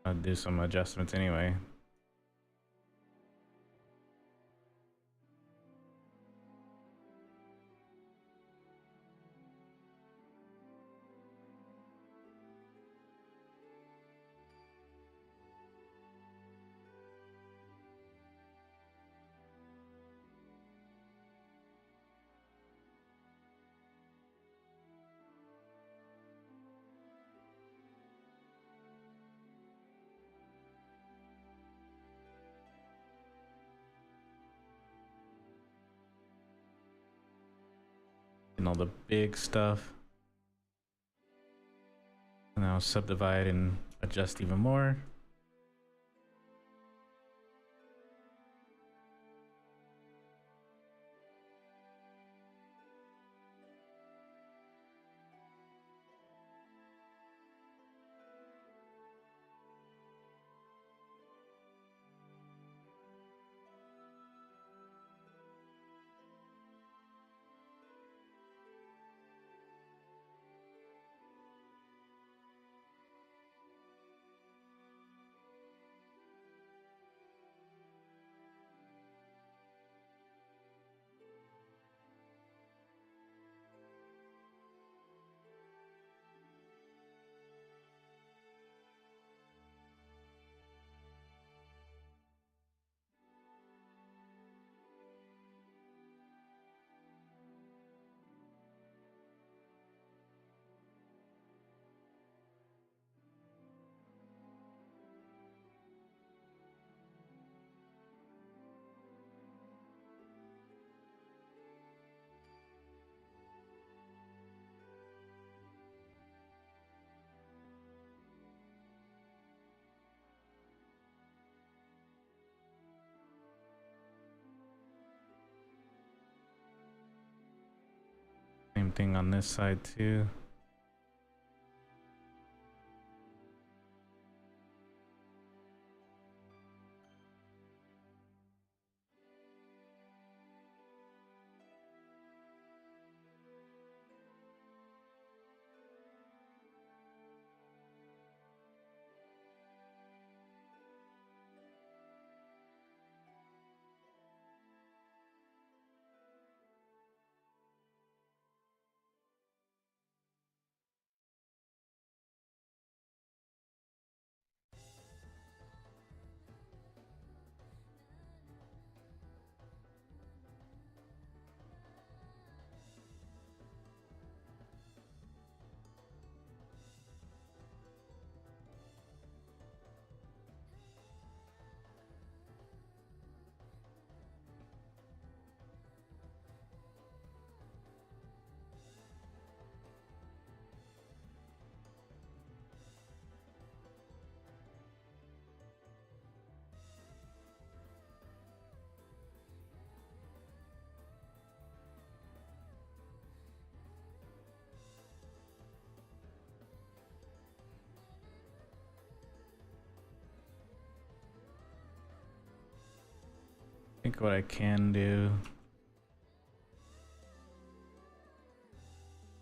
I'll do some adjustments anyway. And all the big stuff. And I'll subdivide and adjust even more. Same thing on this side too. I think what I can do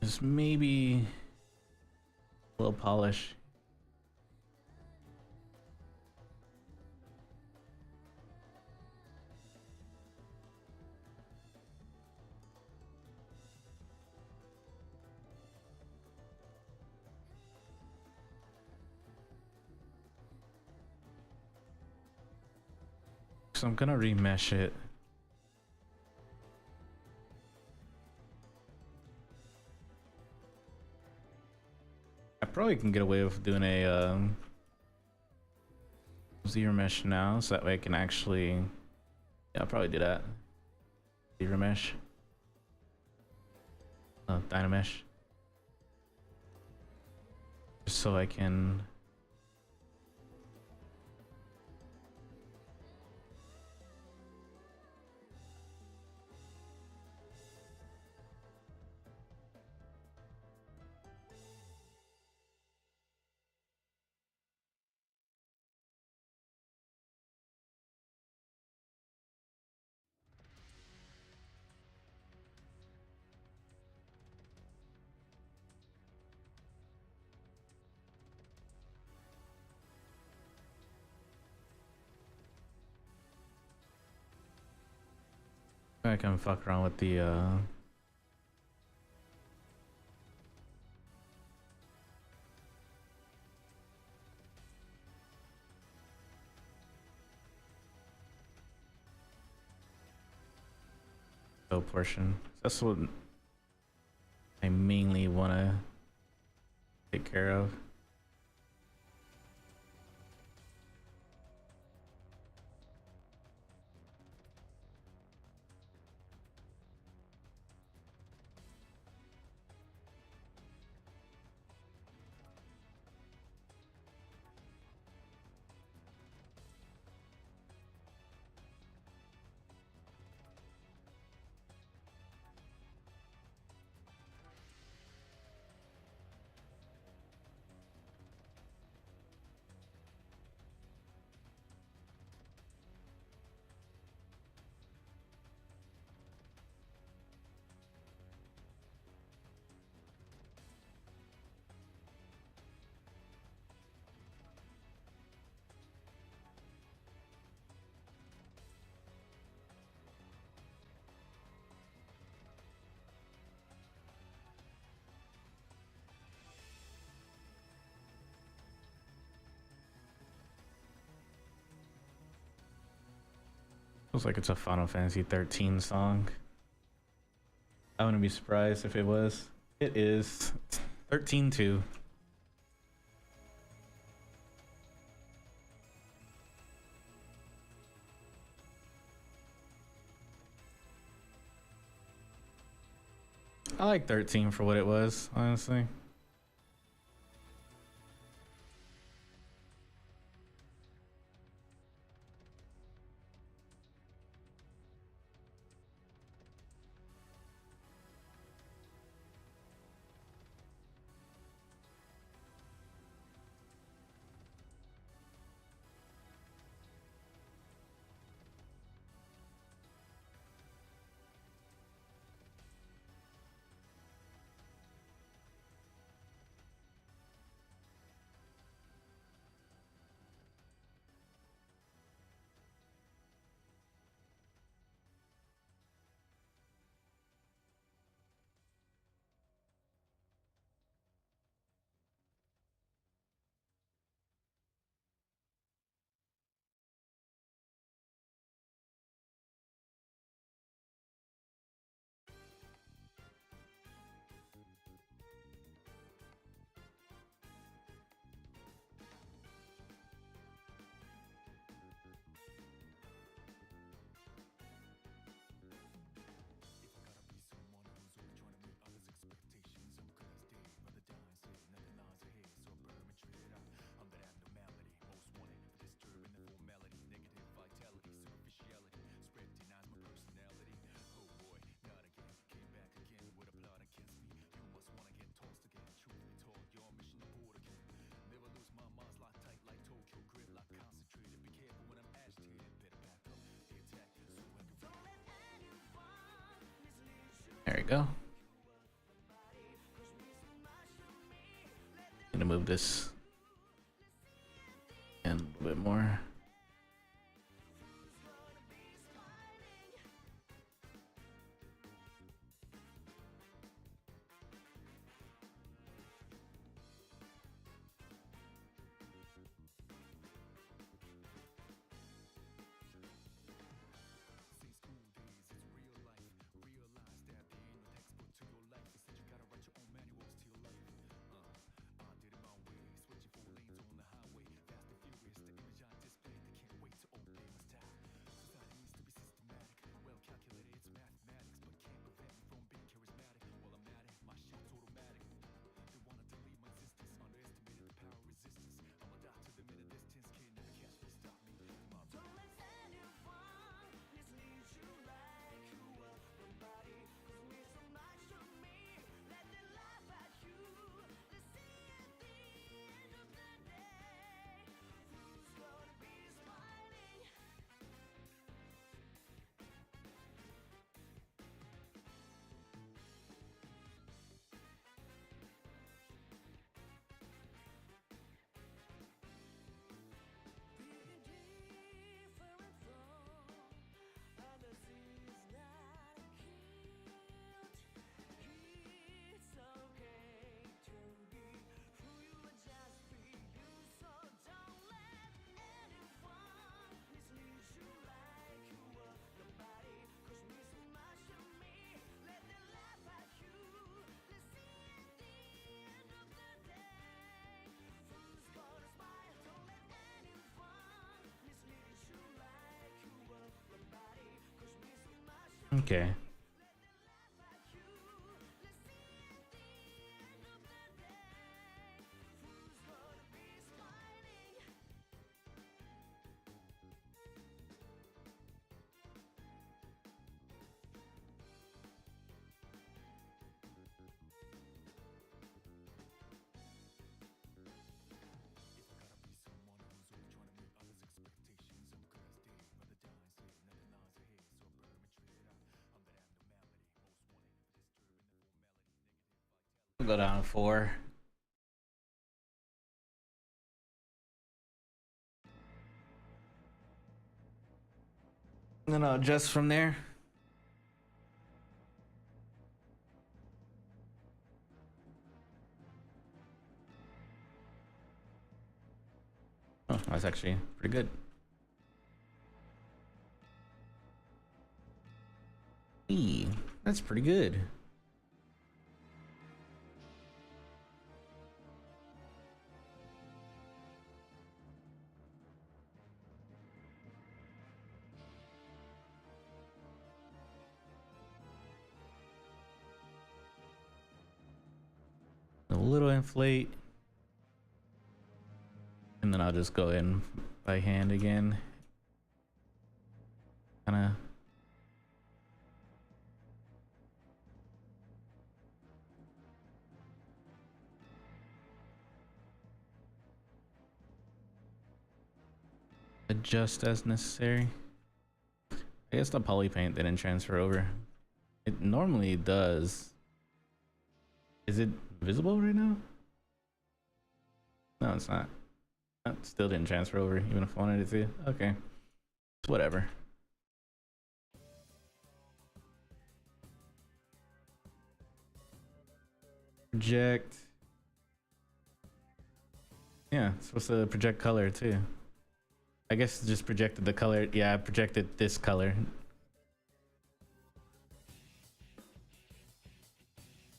is maybe a little polish. So I'm gonna remesh it. I probably can get away with doing a zero mesh now, so that way I can actually, yeah, I'll probably do that. Zero mesh. Dynamesh. Just so I can. I can fuck around with the portion. That's what I mainly want to take care of. Feels like it's a Final Fantasy 13 song. I wouldn't be surprised if it was. It is. It's 13-2. I like 13 for what it was, honestly. There we go. Gonna move this in a little bit more. Okay. We'll go down to 4. And then I'll adjust from there. Oh, that's actually pretty good. That's pretty good. A little inflate. And then I'll just go in by hand again. Kinda. Adjust as necessary. I guess the poly paint didn't transfer over. It normally does. Is it visible right now? No, it's not. Oh, still didn't transfer over, even if I wanted it to. Okay. It's whatever. Project. Yeah, it's supposed to project color too. I guess it just projected the color. Yeah, I projected this color.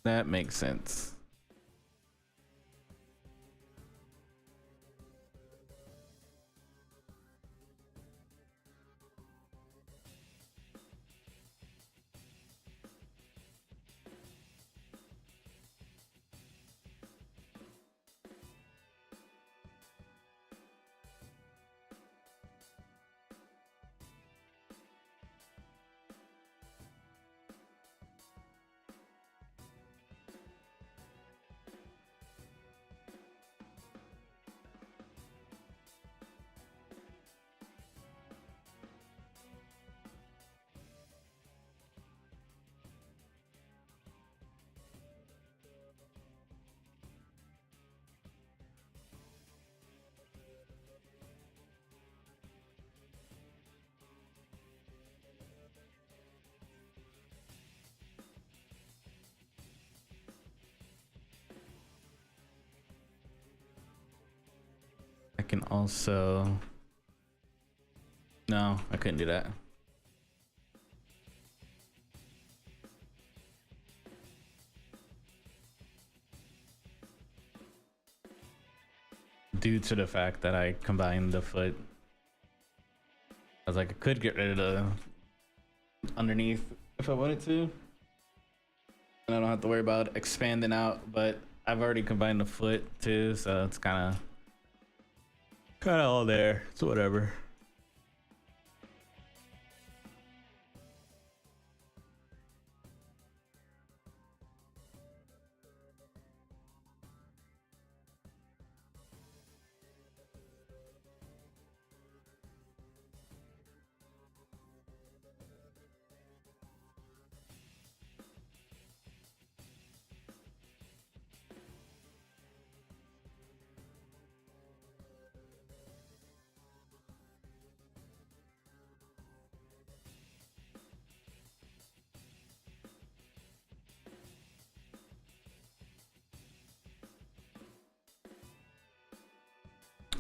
That makes sense. I can also... No, I couldn't do that. Due to the fact that I combined the foot. I was like, I could get rid of the underneath if I wanted to. And I don't have to worry about expanding out, but I've already combined the foot too, so it's kind of all there. It's whatever.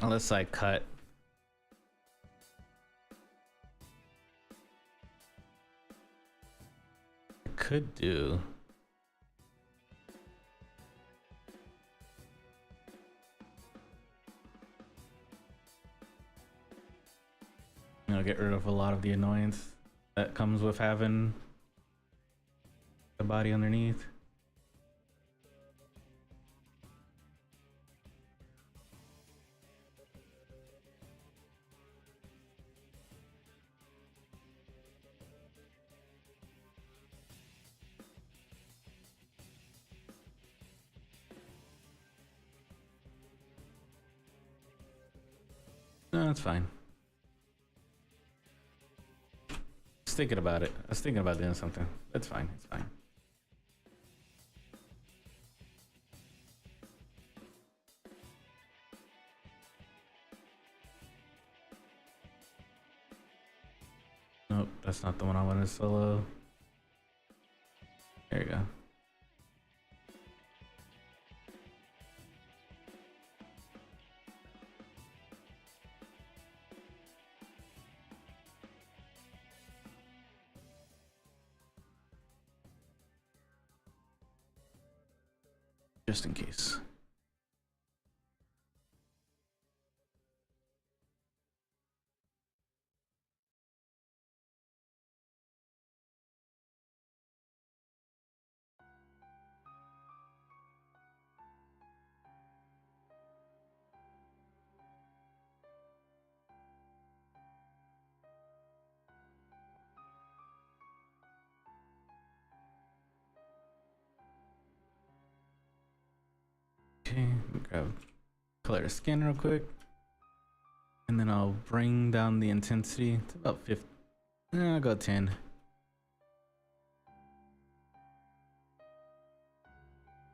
Unless I cut. I could do. You know, get rid of a lot of the annoyance that comes with having the body underneath. No, that's fine. I was thinking about it. I was thinking about doing something. That's fine. It's fine. Nope, that's not the one I wanted to solo. There you go. just in case. Okay, grab color the skin real quick, and then I'll bring down the intensity to about 50. I'll go 10.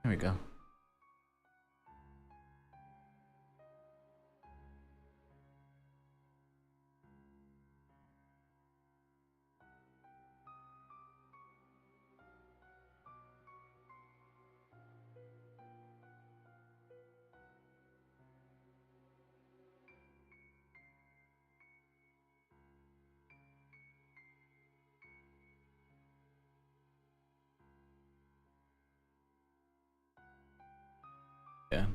There we go. Yeah.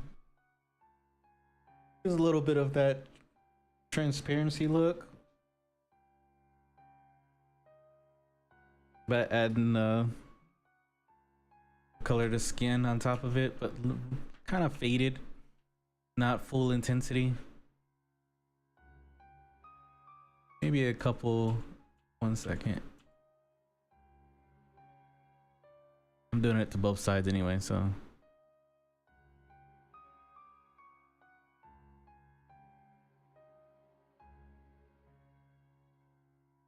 There's a little bit of that transparency look, but adding color to skin on top of it, but kind of faded, not full intensity. Maybe a couple. 1 second. I'm doing it to both sides anyway, so.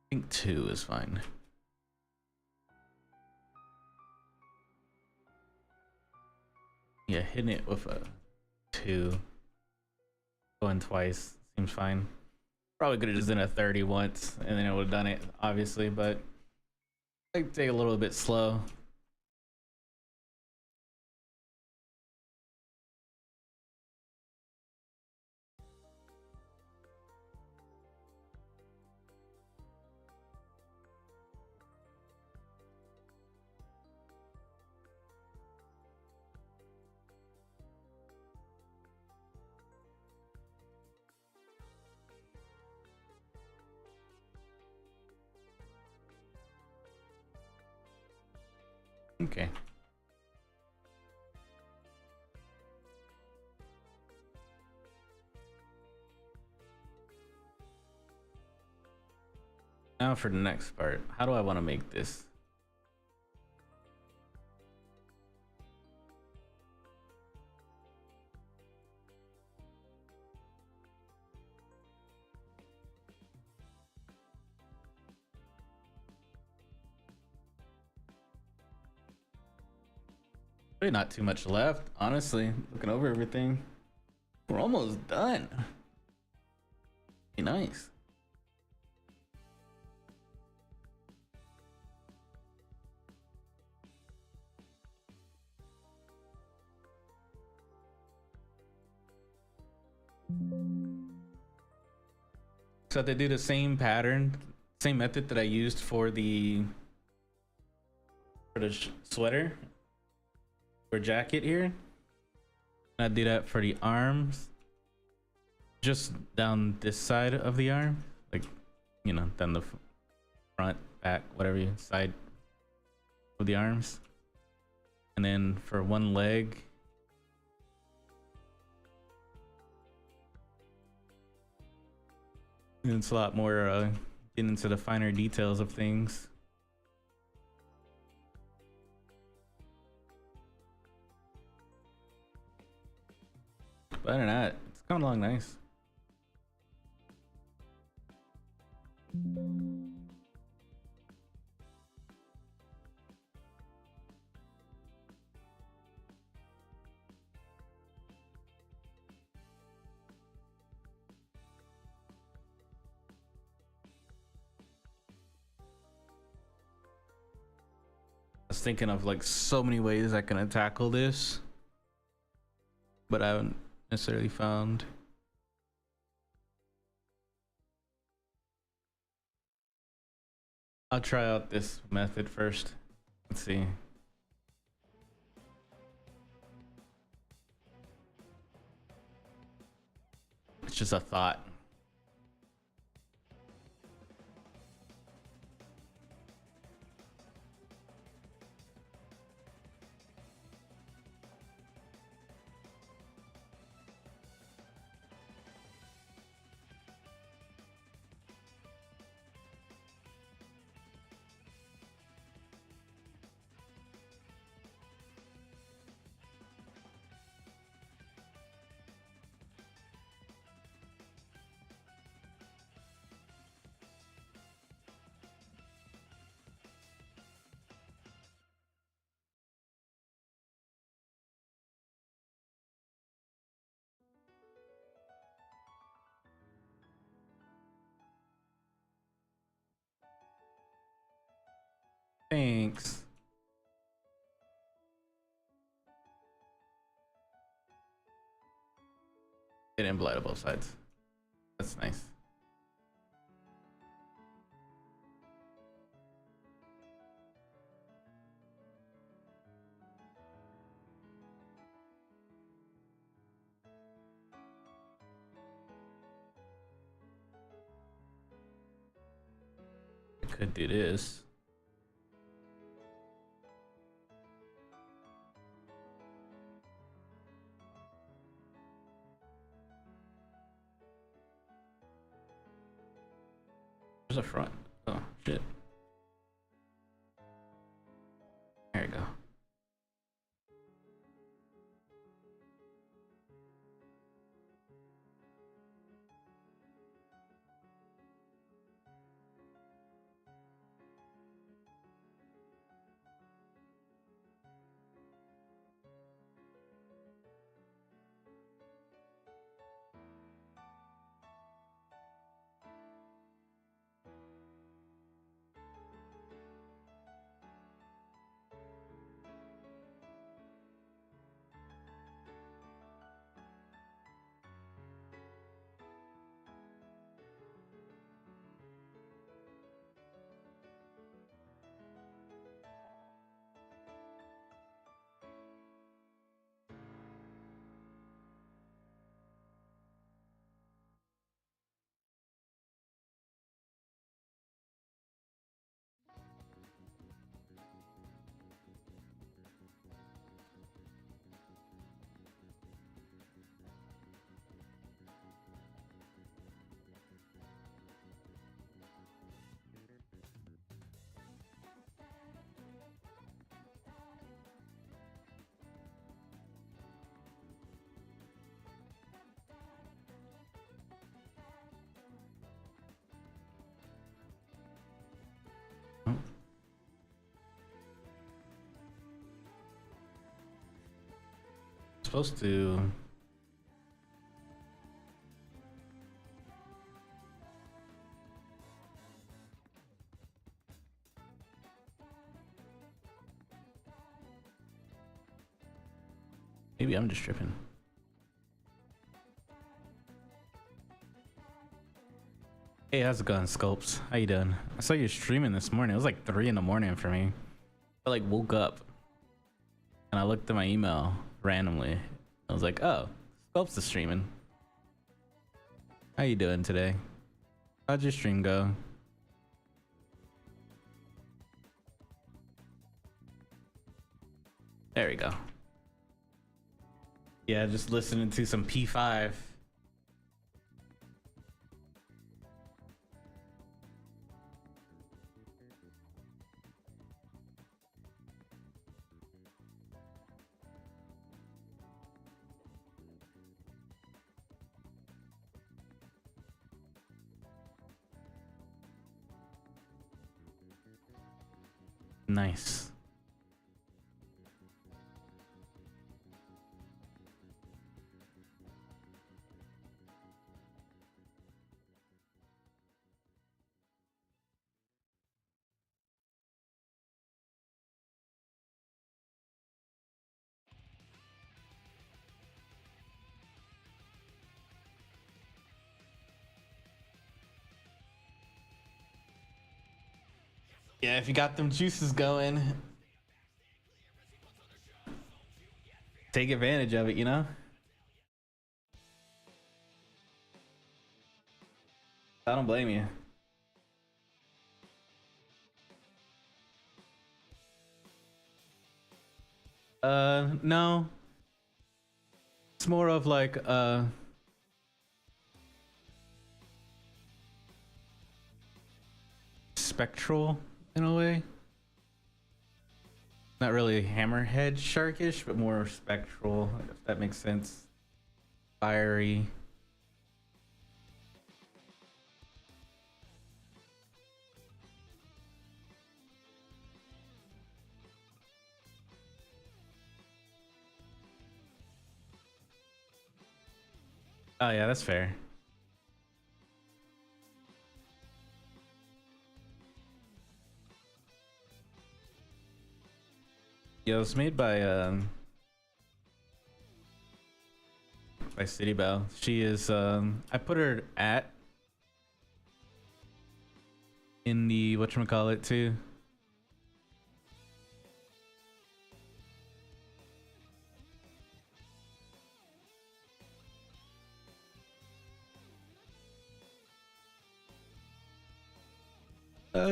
I think 2 is fine. Yeah, hitting it with a 2. Going twice seems fine. Probably could have just done a 30 once and then it would have done it, obviously, but I like to take a little bit slow. Okay. Now for the next part, how do I want to make this? Really not too much left, honestly. Looking over everything, we're almost done. Be nice. So they do the same pattern, same method that I used for the sweater or jacket here. I do that for the arms, just down this side of the arm, like, you know, down the front, back, whatever you side of the arms. And then for one leg, it's a lot more getting into the finer details of things. But other than that, it's coming along nice. I was thinking of like so many ways I can tackle this, but I haven't necessarily found. I'll try out this method first. Let's see. It's just a thought. Thanks. It didn't blow to both sides. That's nice. I could do this. There's a front. Oh shit. There you go. Supposed to. Maybe I'm just tripping. Hey, how's it going, Sculpts? How you doing? I saw you streaming this morning. It was like 3 in the morning for me. I like woke up and I looked at my email randomly. I was like, oh, Sculpts is streaming. How you doing today? How'd your stream go? There we go. Yeah, just listening to some P5. Nice. Yeah, if you got them juices going, take advantage of it, you know? I don't blame you. No. It's more of like spectral in a way. Not really hammerhead sharkish, but more spectral, if that makes sense. Fiery. Oh yeah, that's fair. Yeah, it was made by City Bell. She is I put her at in the whatchamacallit too.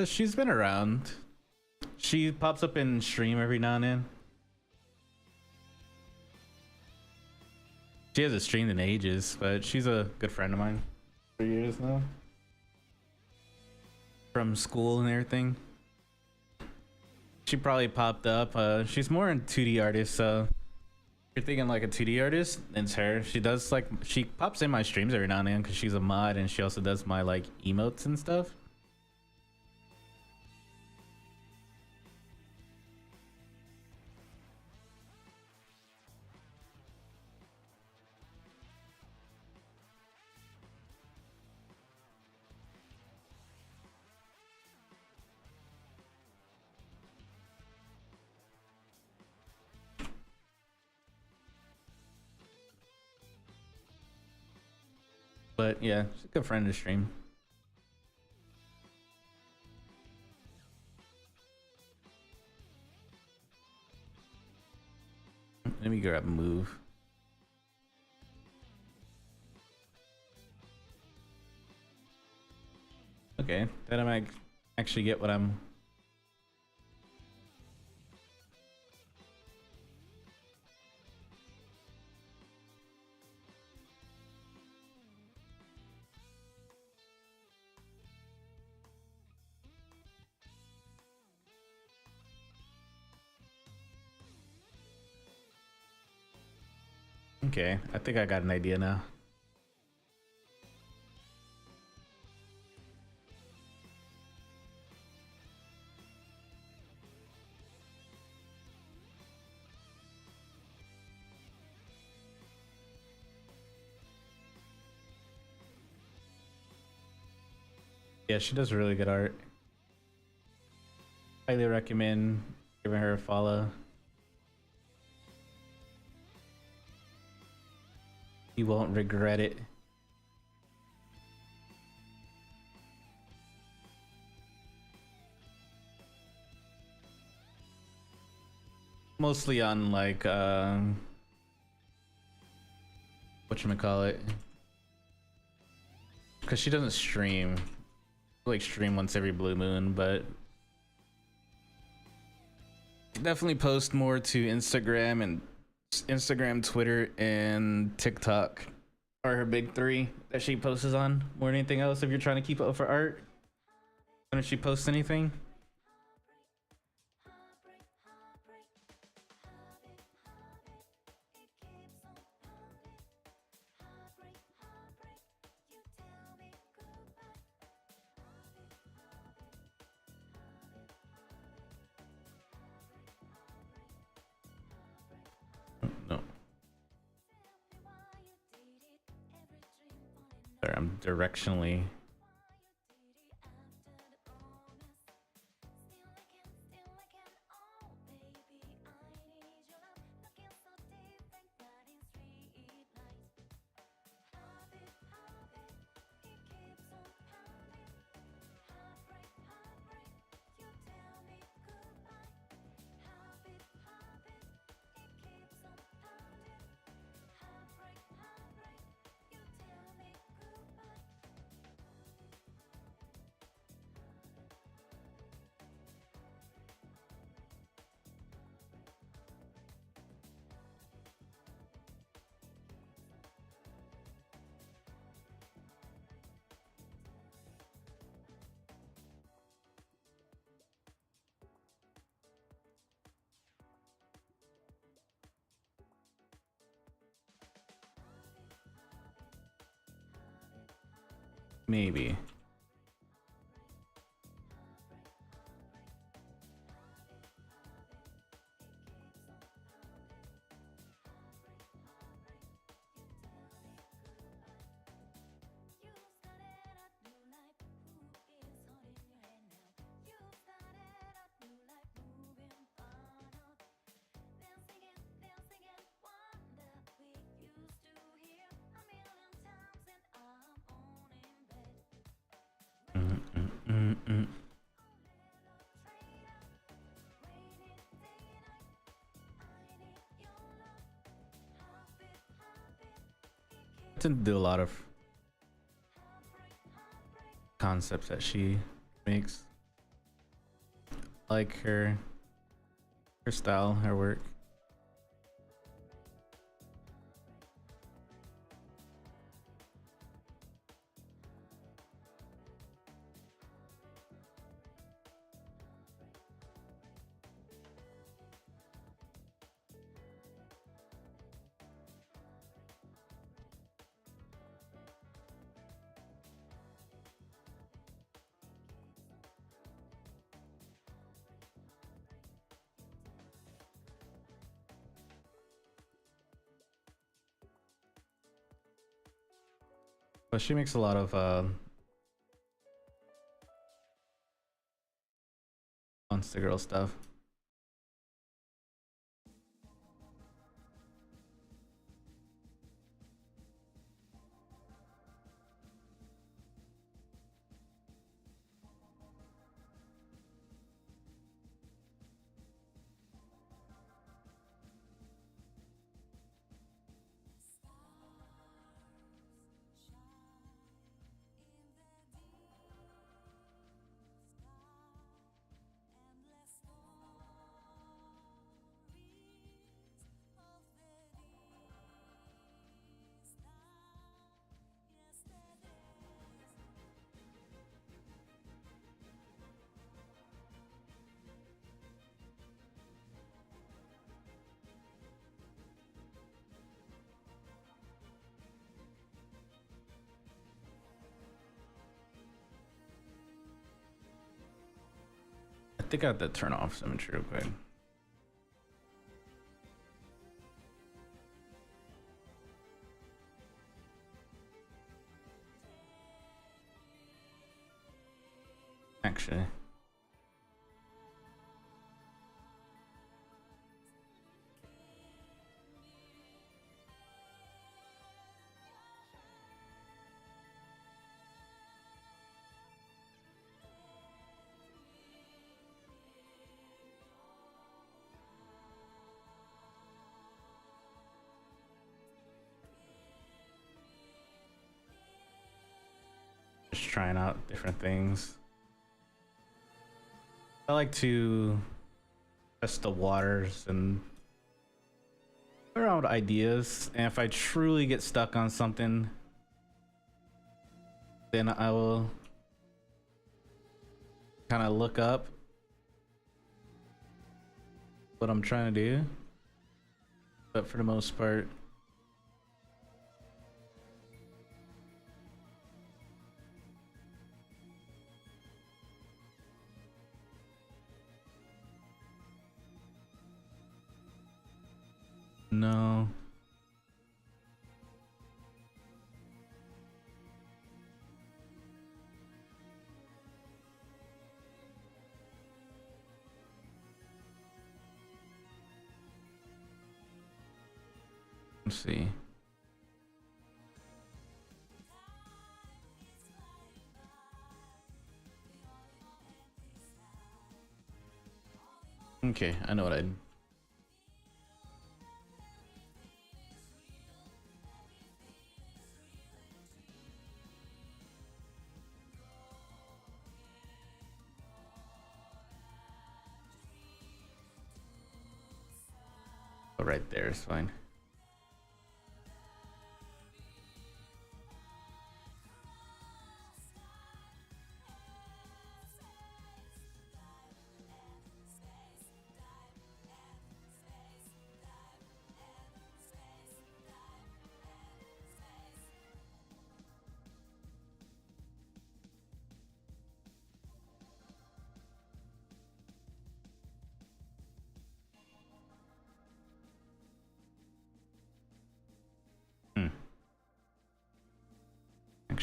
She's been around. She pops up in stream every now and then. She hasn't streamed in ages, but she's a good friend of mine for years now. From school and everything. She probably popped up. She's more in 2D artist, so if you're thinking like a 2D artist, it's her. She does like, she pops in my streams every now and then because she's a mod, and she also does my like emotes and stuff. But yeah, she's a good friend to stream. Let me grab a move. Okay, then I might actually get what I'm. Okay, I think I got an idea now. Yeah, she does really good art. Highly recommend giving her a follow. You won't regret it. Mostly on like whatchamacallit, because she doesn't stream. Like stream once every blue moon, but definitely post more to Instagram, Twitter, and TikTok are her big three that she posts on more than anything else. If you're trying to keep up for art, when she posts anything. No. Sorry, I'm directionally. Maybe. To do a lot of concepts that she makes. I like her style, her work. But she makes a lot of Monster Girl stuff. I think I have to turn off symmetry real quick. Actually. Just trying out different things. I like to test the waters and play around with ideas, and if I truly get stuck on something, then I will kind of look up what I'm trying to do. But for the most part, no. Let's see. Okay, I know what I'd. Oh, right there is fine.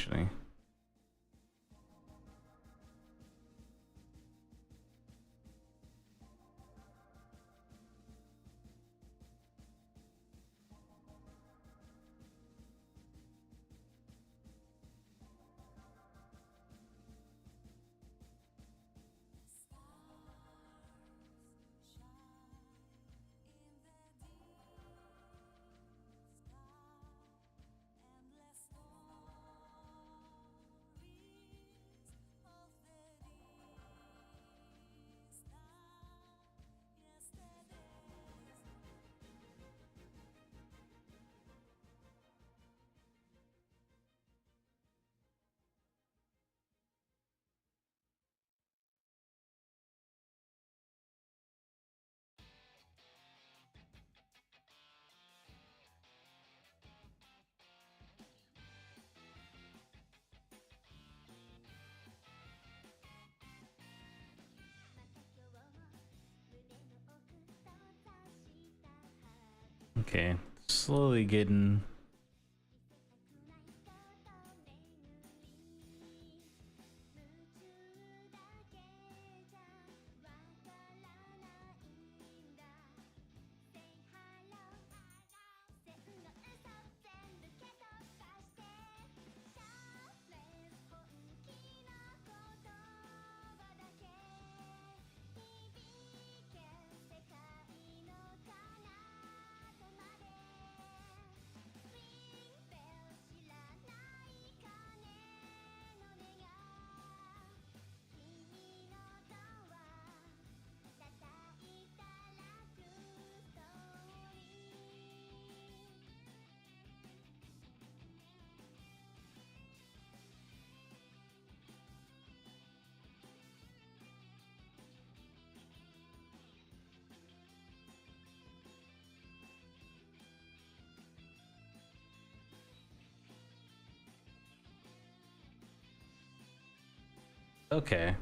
actually. Okay, slowly getting okay.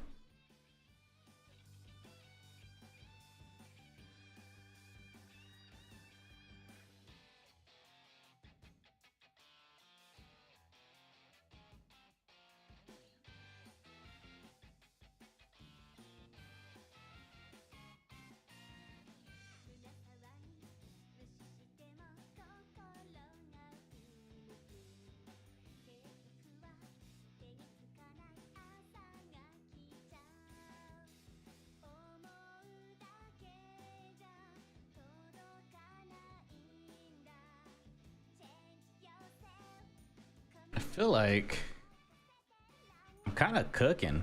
I feel like I'm kind of cooking.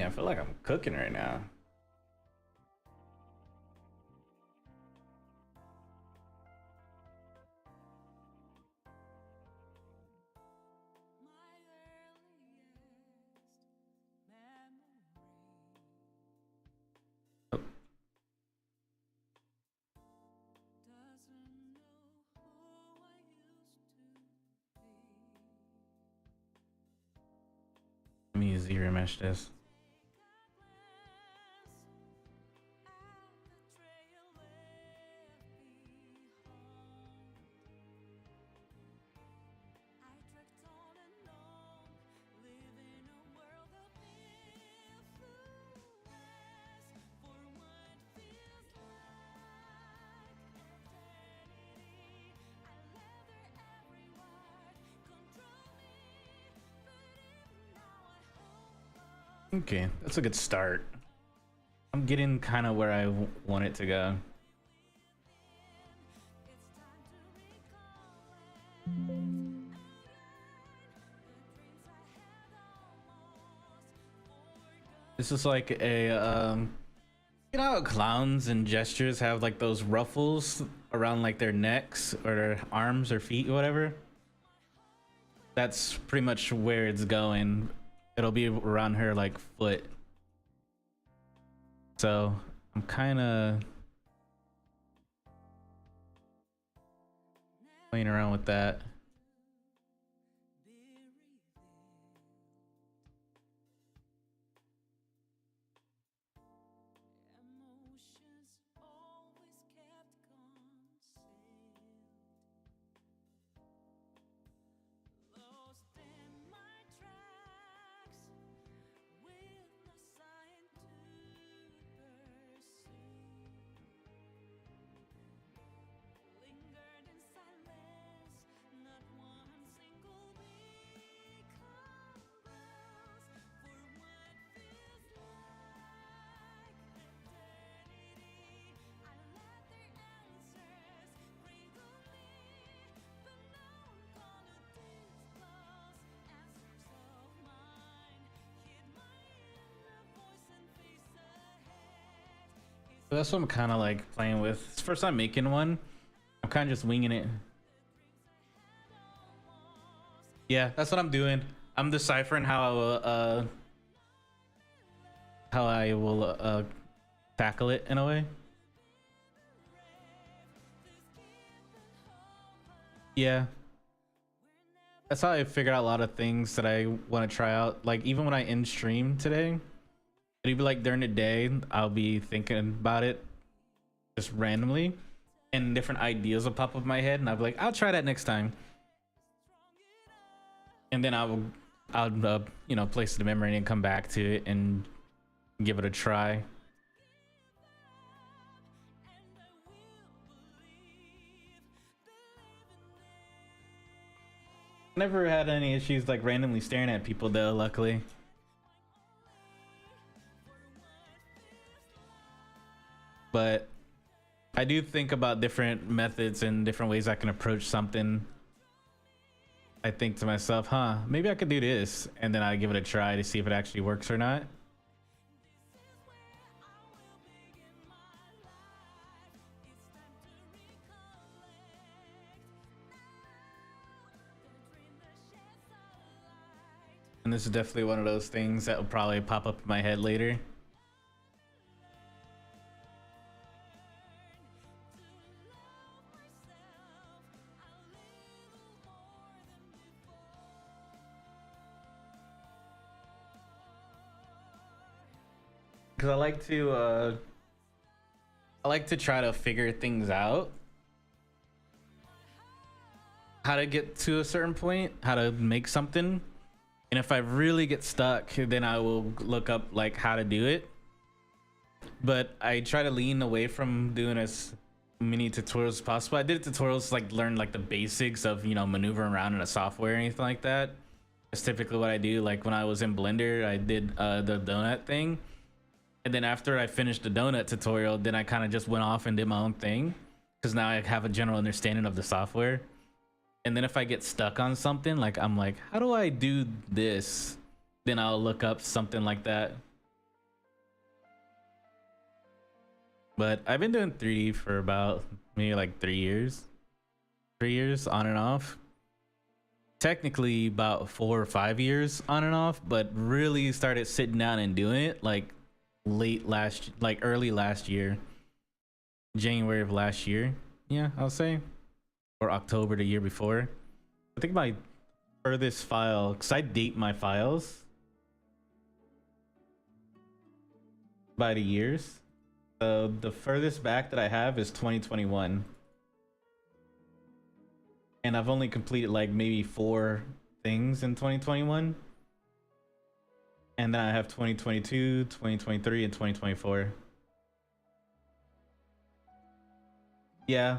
Yeah, I feel like I'm cooking right now. Let me zero layer mesh this. Okay, that's a good start. I'm getting kind of where I want it to go. This is like a you know how clowns and gestures have like those ruffles around like their necks or their arms or feet or whatever? That's pretty much where it's going. It'll be around her like foot. So I'm kind of playing around with that. So that's what I'm kind of like playing with. It's the first time making one. I'm kind of just winging it. Yeah, that's what I'm doing. I'm deciphering how I will tackle it in a way. Yeah, that's how I figured out a lot of things that I want to try out. Like even when I end stream today, it'd be like during the day I'll be thinking about it just randomly, and different ideas will pop up in my head, and I'll be like, I'll try that next time. And then I'll you know, place the memory and come back to it and give it a try. Never had any issues like randomly staring at people though, luckily. But I do think about different methods and different ways I can approach something. I think to myself, huh, maybe I could do this, and then I give it a try to see if it actually works or not. And this is definitely one of those things that will probably pop up in my head later. Because I like to try to figure things out, how to get to a certain point, how to make something. And if I really get stuck, then I will look up like how to do it. But I try to lean away from doing as many tutorials as possible. I did tutorials like learn like the basics of, you know, maneuvering around in a software or anything like that. That's typically what I do. Like when I was in Blender, I did the donut thing. And then after I finished the donut tutorial, then I kind of just went off and did my own thing, because now I have a general understanding of the software. And then if I get stuck on something, like I'm like, how do I do this? Then I'll look up something like that. But I've been doing 3D for about maybe like 3 years. 3 years on and off. Technically about 4 or 5 years on and off, but really started sitting down and doing it like early last year, January of last year. Yeah, I'll say, or October the year before. I think my furthest file, because I date my files, by the years. So the furthest back that I have is 2021. And I've only completed like maybe 4 things in 2021. And then I have 2022, 2023, and 2024. Yeah,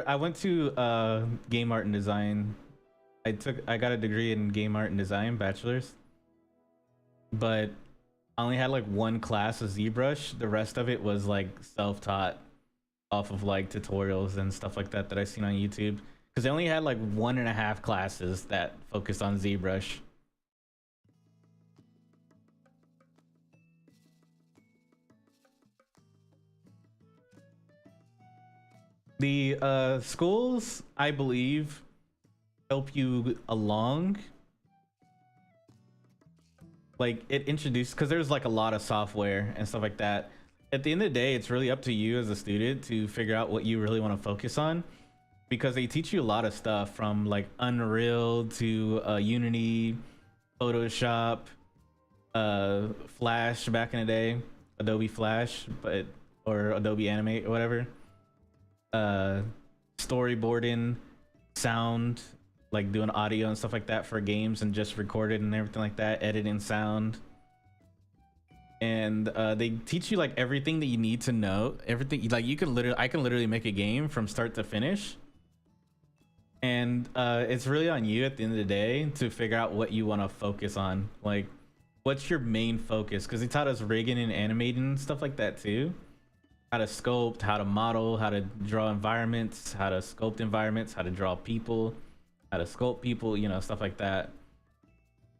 I went to game art and design. I got a degree in game art and design, bachelor's. But I only had like 1 class of ZBrush. The rest of it was like self-taught off of like tutorials and stuff like that I seen on YouTube. Because I only had like 1.5 classes that focused on ZBrush. The schools, I believe, help you along. Like it introduced, because there's like a lot of software and stuff like that. At the end of the day, it's really up to you as a student to figure out what you really want to focus on, because they teach you a lot of stuff from like Unreal to Unity, Photoshop, Flash back in the day, Adobe Flash, or Adobe Animate or whatever. Storyboarding, sound, like doing audio and stuff like that for games and just recorded and everything like that, editing sound. And they teach you like everything that you need to know, everything. Like I can literally make a game from start to finish. And it's really on you at the end of the day to figure out what you want to focus on. Like, what's your main focus? Because they taught us rigging and animating and stuff like that too. How to sculpt, how to model, how to draw environments, how to sculpt environments, how to draw people, how to sculpt people, you know, stuff like that.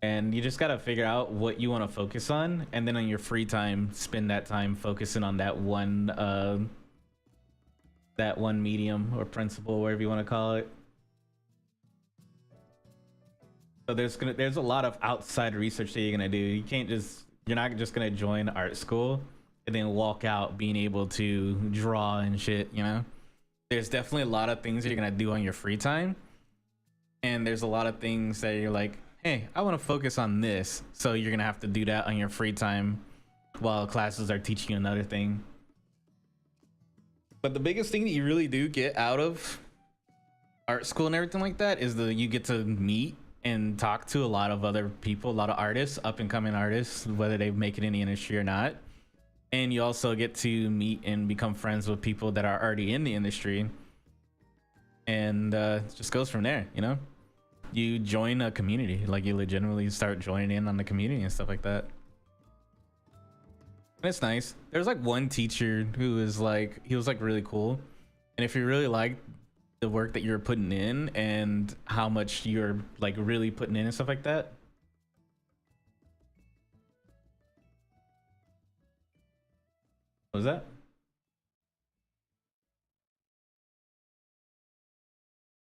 And you just got to figure out what you want to focus on, and then on your free time, spend that time focusing on that one medium or principle, whatever you want to call it. So there's a lot of outside research that you're gonna do. You're not just gonna join art school and then walk out being able to draw and shit, you know? There's definitely a lot of things that you're gonna do on your free time. And there's a lot of things that you're like, hey, I want to focus on this. So you're gonna have to do that on your free time while classes are teaching you another thing. But the biggest thing that you really do get out of art school and everything like that is you get to meet and talk to a lot of other people, a lot of artists, up and coming artists, whether they make it in the industry or not. And you also get to meet and become friends with people that are already in the industry. And it just goes from there, you know? You join a community, like you legitimately start joining in on the community and stuff like that. And it's nice. There's like one teacher who is like, he was like really cool. And if you really like the work that you're putting in and how much you're like really putting in and stuff like that, what was that?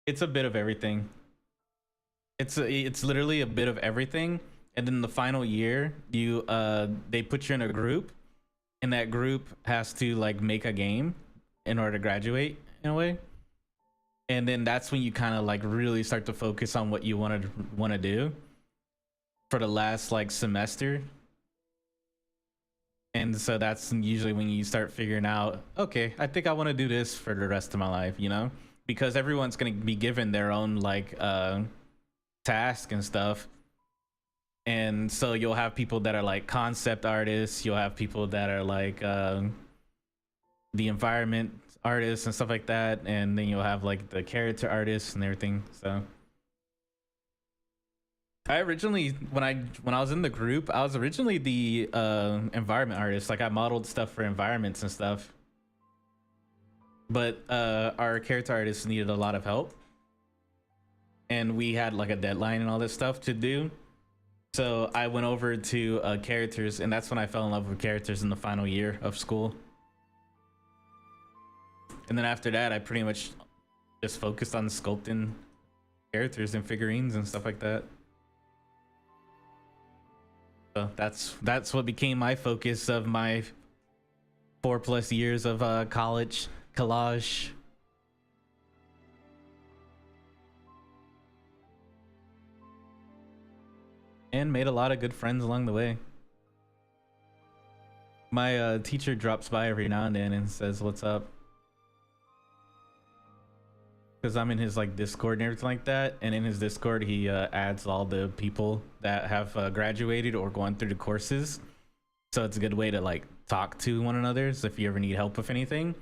It's a bit of everything. It's literally a bit of everything. And then the final year, they put you in a group, and that group has to like make a game in order to graduate in a way. And then that's when you kind of like really start to focus on what you want to do for the last like semester. And so that's usually when you start figuring out, okay, I think I want to do this for the rest of my life, you know, because everyone's going to be given their own like task and stuff. And so you'll have people that are like concept artists, you'll have people that are like the environment artists and stuff like that, and then you'll have like the character artists and everything. So I originally, when I was in the group, I was originally the environment artist. Like I modeled stuff for environments and stuff, but our character artists needed a lot of help, and we had like a deadline and all this stuff to do. So I went over to characters, and that's when I fell in love with characters in the final year of school. And then after that, I pretty much just focused on sculpting characters and figurines and stuff like that. So that's what became my focus of my 4+ years of college collage. And made a lot of good friends along the way. My teacher drops by every now and then and says, "What's up?" Because I'm in his like Discord and everything like that, and in his Discord he adds all the people that have graduated or gone through the courses, so it's a good way to like talk to one another. So if you ever need help with anything,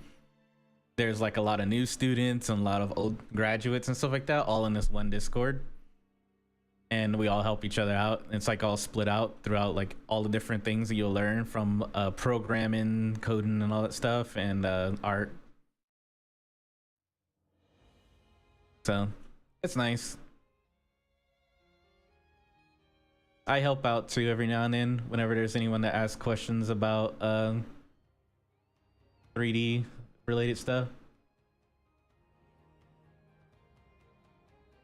there's like a lot of new students and a lot of old graduates and stuff like that, all in this one Discord, and we all help each other out. It's like all split out throughout like all the different things that you'll learn from programming, coding, and all that stuff, and art. So it's nice. I help out too every now and then whenever there's anyone that asks questions about 3D related stuff.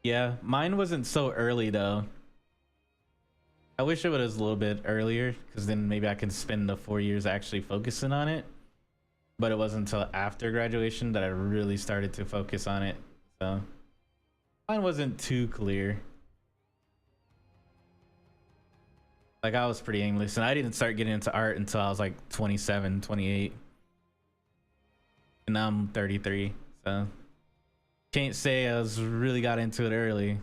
Yeah, mine wasn't so early though. I wish it was a little bit earlier, because then maybe I can spend the 4 years actually focusing on it. But it wasn't until after graduation that I really started to focus on it. So mine wasn't too clear. Like I was pretty aimless, and I didn't start getting into art until I was like 27, 28. And now I'm 33, so can't say I was really got into it early.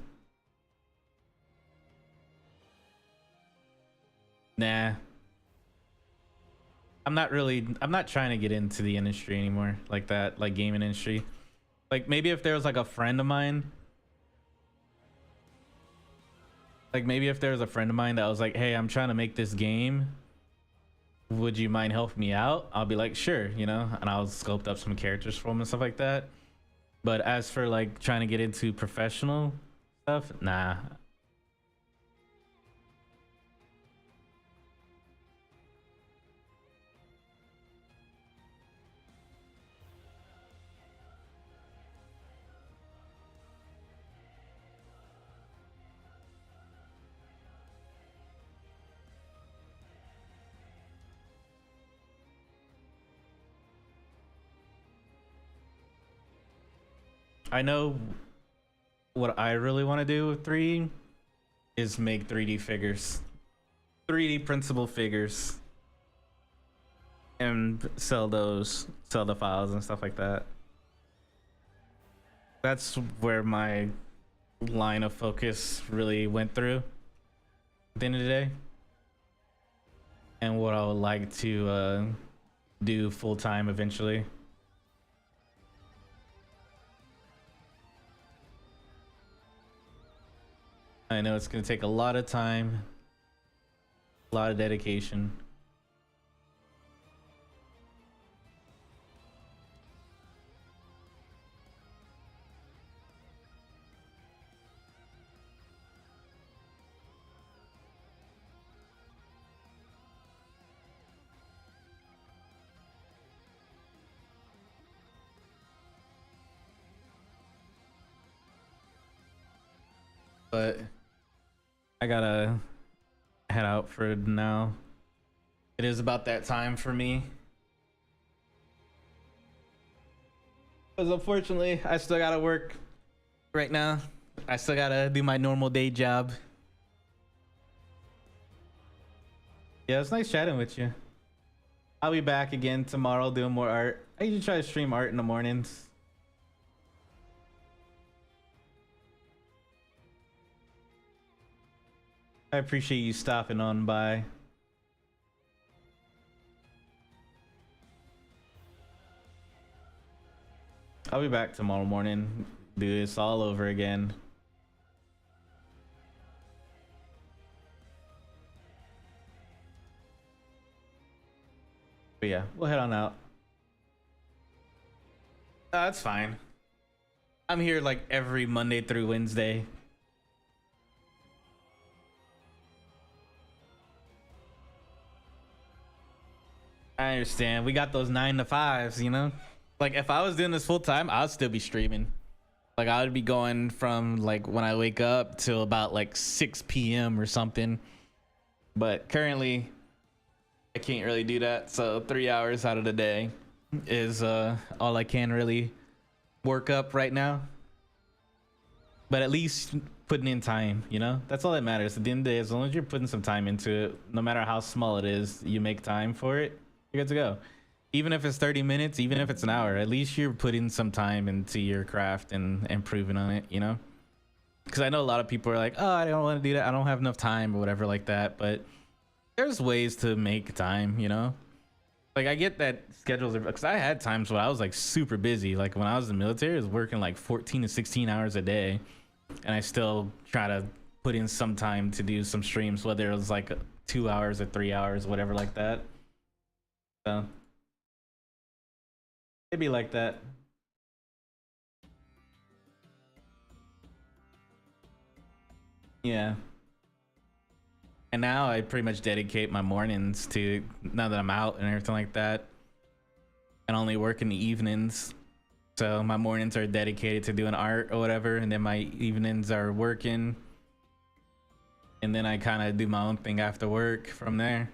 Nah. I'm not trying to get into the industry anymore, like that, like gaming industry. Like maybe if there was like a friend of mine, that was like, hey, I'm trying to make this game, would you mind helping me out? I'll be like, sure, you know, and I'll sculpt up some characters for them and stuff like that. But as for like trying to get into professional stuff, nah. I know what I really want to do with 3D is make 3D figures, 3D printable figures, and sell the files and stuff like that. That's where my line of focus really went through at the end of the day, and what I would like to do full time eventually. I know it's gonna take a lot of time, a lot of dedication. But I gotta head out for now. It is about that time for me. Because unfortunately, I still gotta work right now. I still gotta do my normal day job. Yeah, it's nice chatting with you. I'll be back again tomorrow doing more art. I usually try to stream art in the mornings. I appreciate you stopping on by. I'll be back tomorrow morning. Do this all over again. But yeah, we'll head on out. That's fine. I'm here like every Monday through Wednesday. I understand. We got those 9 to 5s, you know? Like if I was doing this full time, I'd still be streaming. Like I would be going from like when I wake up till about like 6 p.m. or something. But currently I can't really do that. So 3 hours out of the day is all I can really work up right now. But at least putting in time, you know? That's all that matters. At the end of the day, as long as you're putting some time into it, no matter how small it is, you make time for it, you're good to go. Even if it's 30 minutes, even if it's an hour, at least you're putting some time into your craft and improving on it, you know? Because I know a lot of people are like, oh, I don't want to do that. I don't have enough time or whatever like that. But there's ways to make time, you know? Like, I get that schedules are, because I had times when I was like super busy. Like when I was in the military, I was working like 14 to 16 hours a day. And I still try to put in some time to do some streams, whether it was like 2 hours or 3 hours, whatever like that. So it'd be like that. Yeah. And now I pretty much dedicate my mornings to, now that I'm out and everything like that, and only work in the evenings. So my mornings are dedicated to doing art or whatever, and then my evenings are working. And then I kind of do my own thing after work from there.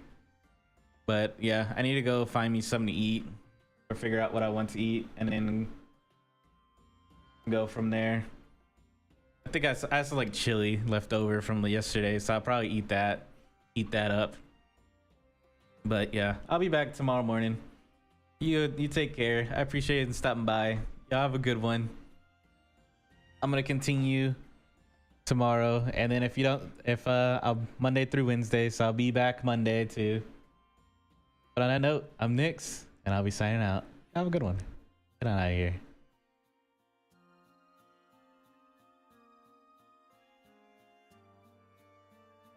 But yeah, I need to go find me something to eat or figure out what I want to eat and then go from there. I think I have some like chili left over from yesterday, so I'll probably eat that up. But yeah, I'll be back tomorrow morning. You take care. I appreciate you stopping by. Y'all have a good one. I'm gonna continue tomorrow, and then I'll Monday through Wednesday, so I'll be back Monday too. But on that note, I'm Nix, and I'll be signing out. Have a good one. Get on out of here.